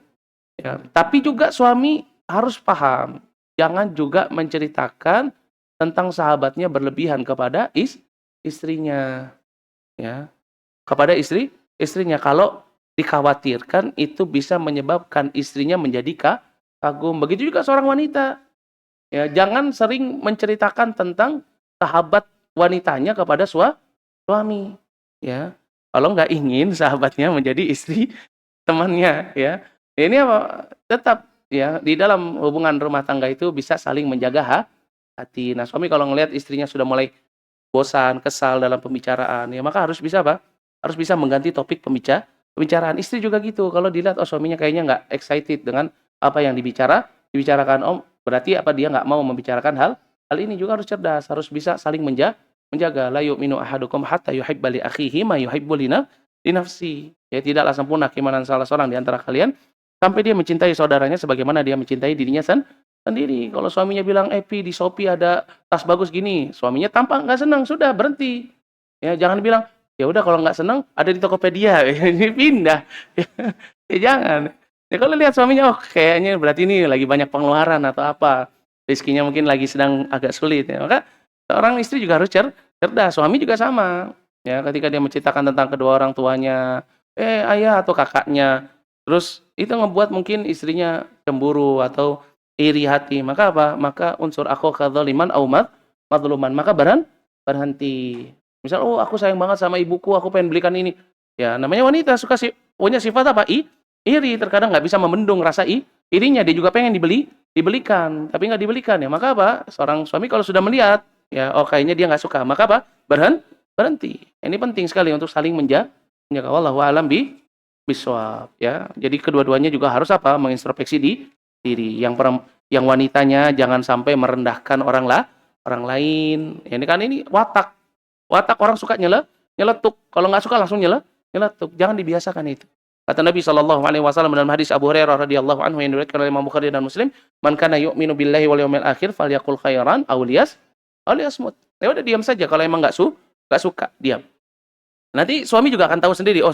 Ya, tapi juga suami harus paham, jangan juga menceritakan tentang sahabatnya berlebihan kepada istrinya, ya. Kepada istrinya kalau dikhawatirkan itu bisa menyebabkan istrinya menjadi kagum. Begitu juga seorang wanita. Ya, jangan sering menceritakan tentang sahabat wanitanya kepada suami. Ya, kalau nggak ingin sahabatnya menjadi istri temannya. Ya, ini apa? Tetap ya di dalam hubungan rumah tangga itu bisa saling menjaga hati. Nah, suami kalau ngelihat istrinya sudah mulai bosan, kesal dalam pembicaraan, ya maka harus bisa apa? Harus bisa mengganti topik pembicaraan. Istri juga gitu, kalau dilihat oh suaminya kayaknya nggak excited dengan apa yang dibicarakan om, berarti apa dia nggak mau membicarakan hal ini. Juga harus cerdas, harus bisa saling menjaga. La yu'minu ahadukum hatta yuhibba li akhihi ma yuhibbu li nafsi. Ya tidaklah sempurna keimanan salah seorang di antara kalian sampai dia mencintai saudaranya sebagaimana dia mencintai dirinya sendiri. Kalau suaminya bilang, "Pi di Shopee ada tas bagus gini." Suaminya tampak nggak senang, sudah berhenti. Ya jangan bilang, "Ya udah kalau nggak senang ada di Tokopedia." Ini pindah. Ya jangan. Ya kalau lihat suaminya, oh kayaknya berarti ini lagi banyak pengeluaran atau apa. Rezekinya mungkin lagi sedang agak sulit ya. Maka seorang istri juga harus cerdas, suami juga sama. Ya, ketika dia menceritakan tentang kedua orang tuanya, ayah atau kakaknya, terus itu ngebuat mungkin istrinya cemburu atau iri hati. Maka apa? Maka unsur akhaka dzaliman au madluman. Maka berhenti. Misal, oh aku sayang banget sama ibuku, aku pengen belikan ini. Ya, namanya wanita punya sifat apa? Iri. Terkadang nggak bisa membendung rasa irinya. Dia juga pengen dibelikan, tapi nggak dibelikan ya. Maka apa? Seorang suami kalau sudah melihat, ya, oh kayaknya dia nggak suka. Maka apa? Berhenti. Ini penting sekali untuk saling menjaga. Wallahu a'lam bisawab, ya. Jadi kedua-duanya juga harus apa? Mengintrospeksi diri. Yang wanitanya jangan sampai merendahkan orang lain. Ini kan ini watak. Watak orang suka nyeletuk. Kalau nggak suka langsung nyeletuk. Jangan dibiasakan itu. Kata Nabi Shallallahu Alaihi Wasallam dalam hadis Abu Hurairah radhiyallahu anhu yang diriwayatkan oleh Imam Bukhari dan Muslim, "Man kana yu'minu billahi wal yawmil akhir falyaqul khairan aw liyasmut." Ya udah diam saja kalau emang nggak suka, diam. Nanti suami juga akan tahu sendiri, oh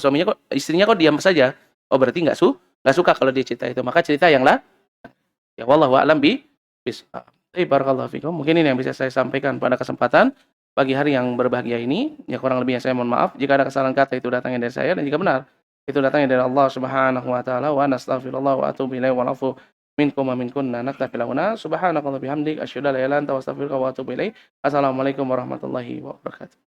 istrinya kok diam saja. Oh berarti nggak suka kalau dia cerita itu. Maka cerita yang lah. Ya wallahu a'lam bishawab. Barakallahu fikum. Mungkin ini yang bisa saya sampaikan pada kesempatan pagi hari yang berbahagia ini. Ya kurang lebihnya saya mohon maaf jika ada kesalahan kata itu datangnya dari saya dan jika benar itu datangnya dari Allah Subhanahu wa taala wa nastaghfirullah wa atubu ilaihi wa nafu minkum wa minkunna naktafi lahuna subhanakallah bihamdik asyhadu an la ilaha illa anta astaghfiruka wa atubu ilaik. Assalamualaikum warahmatullahi wabarakatuh.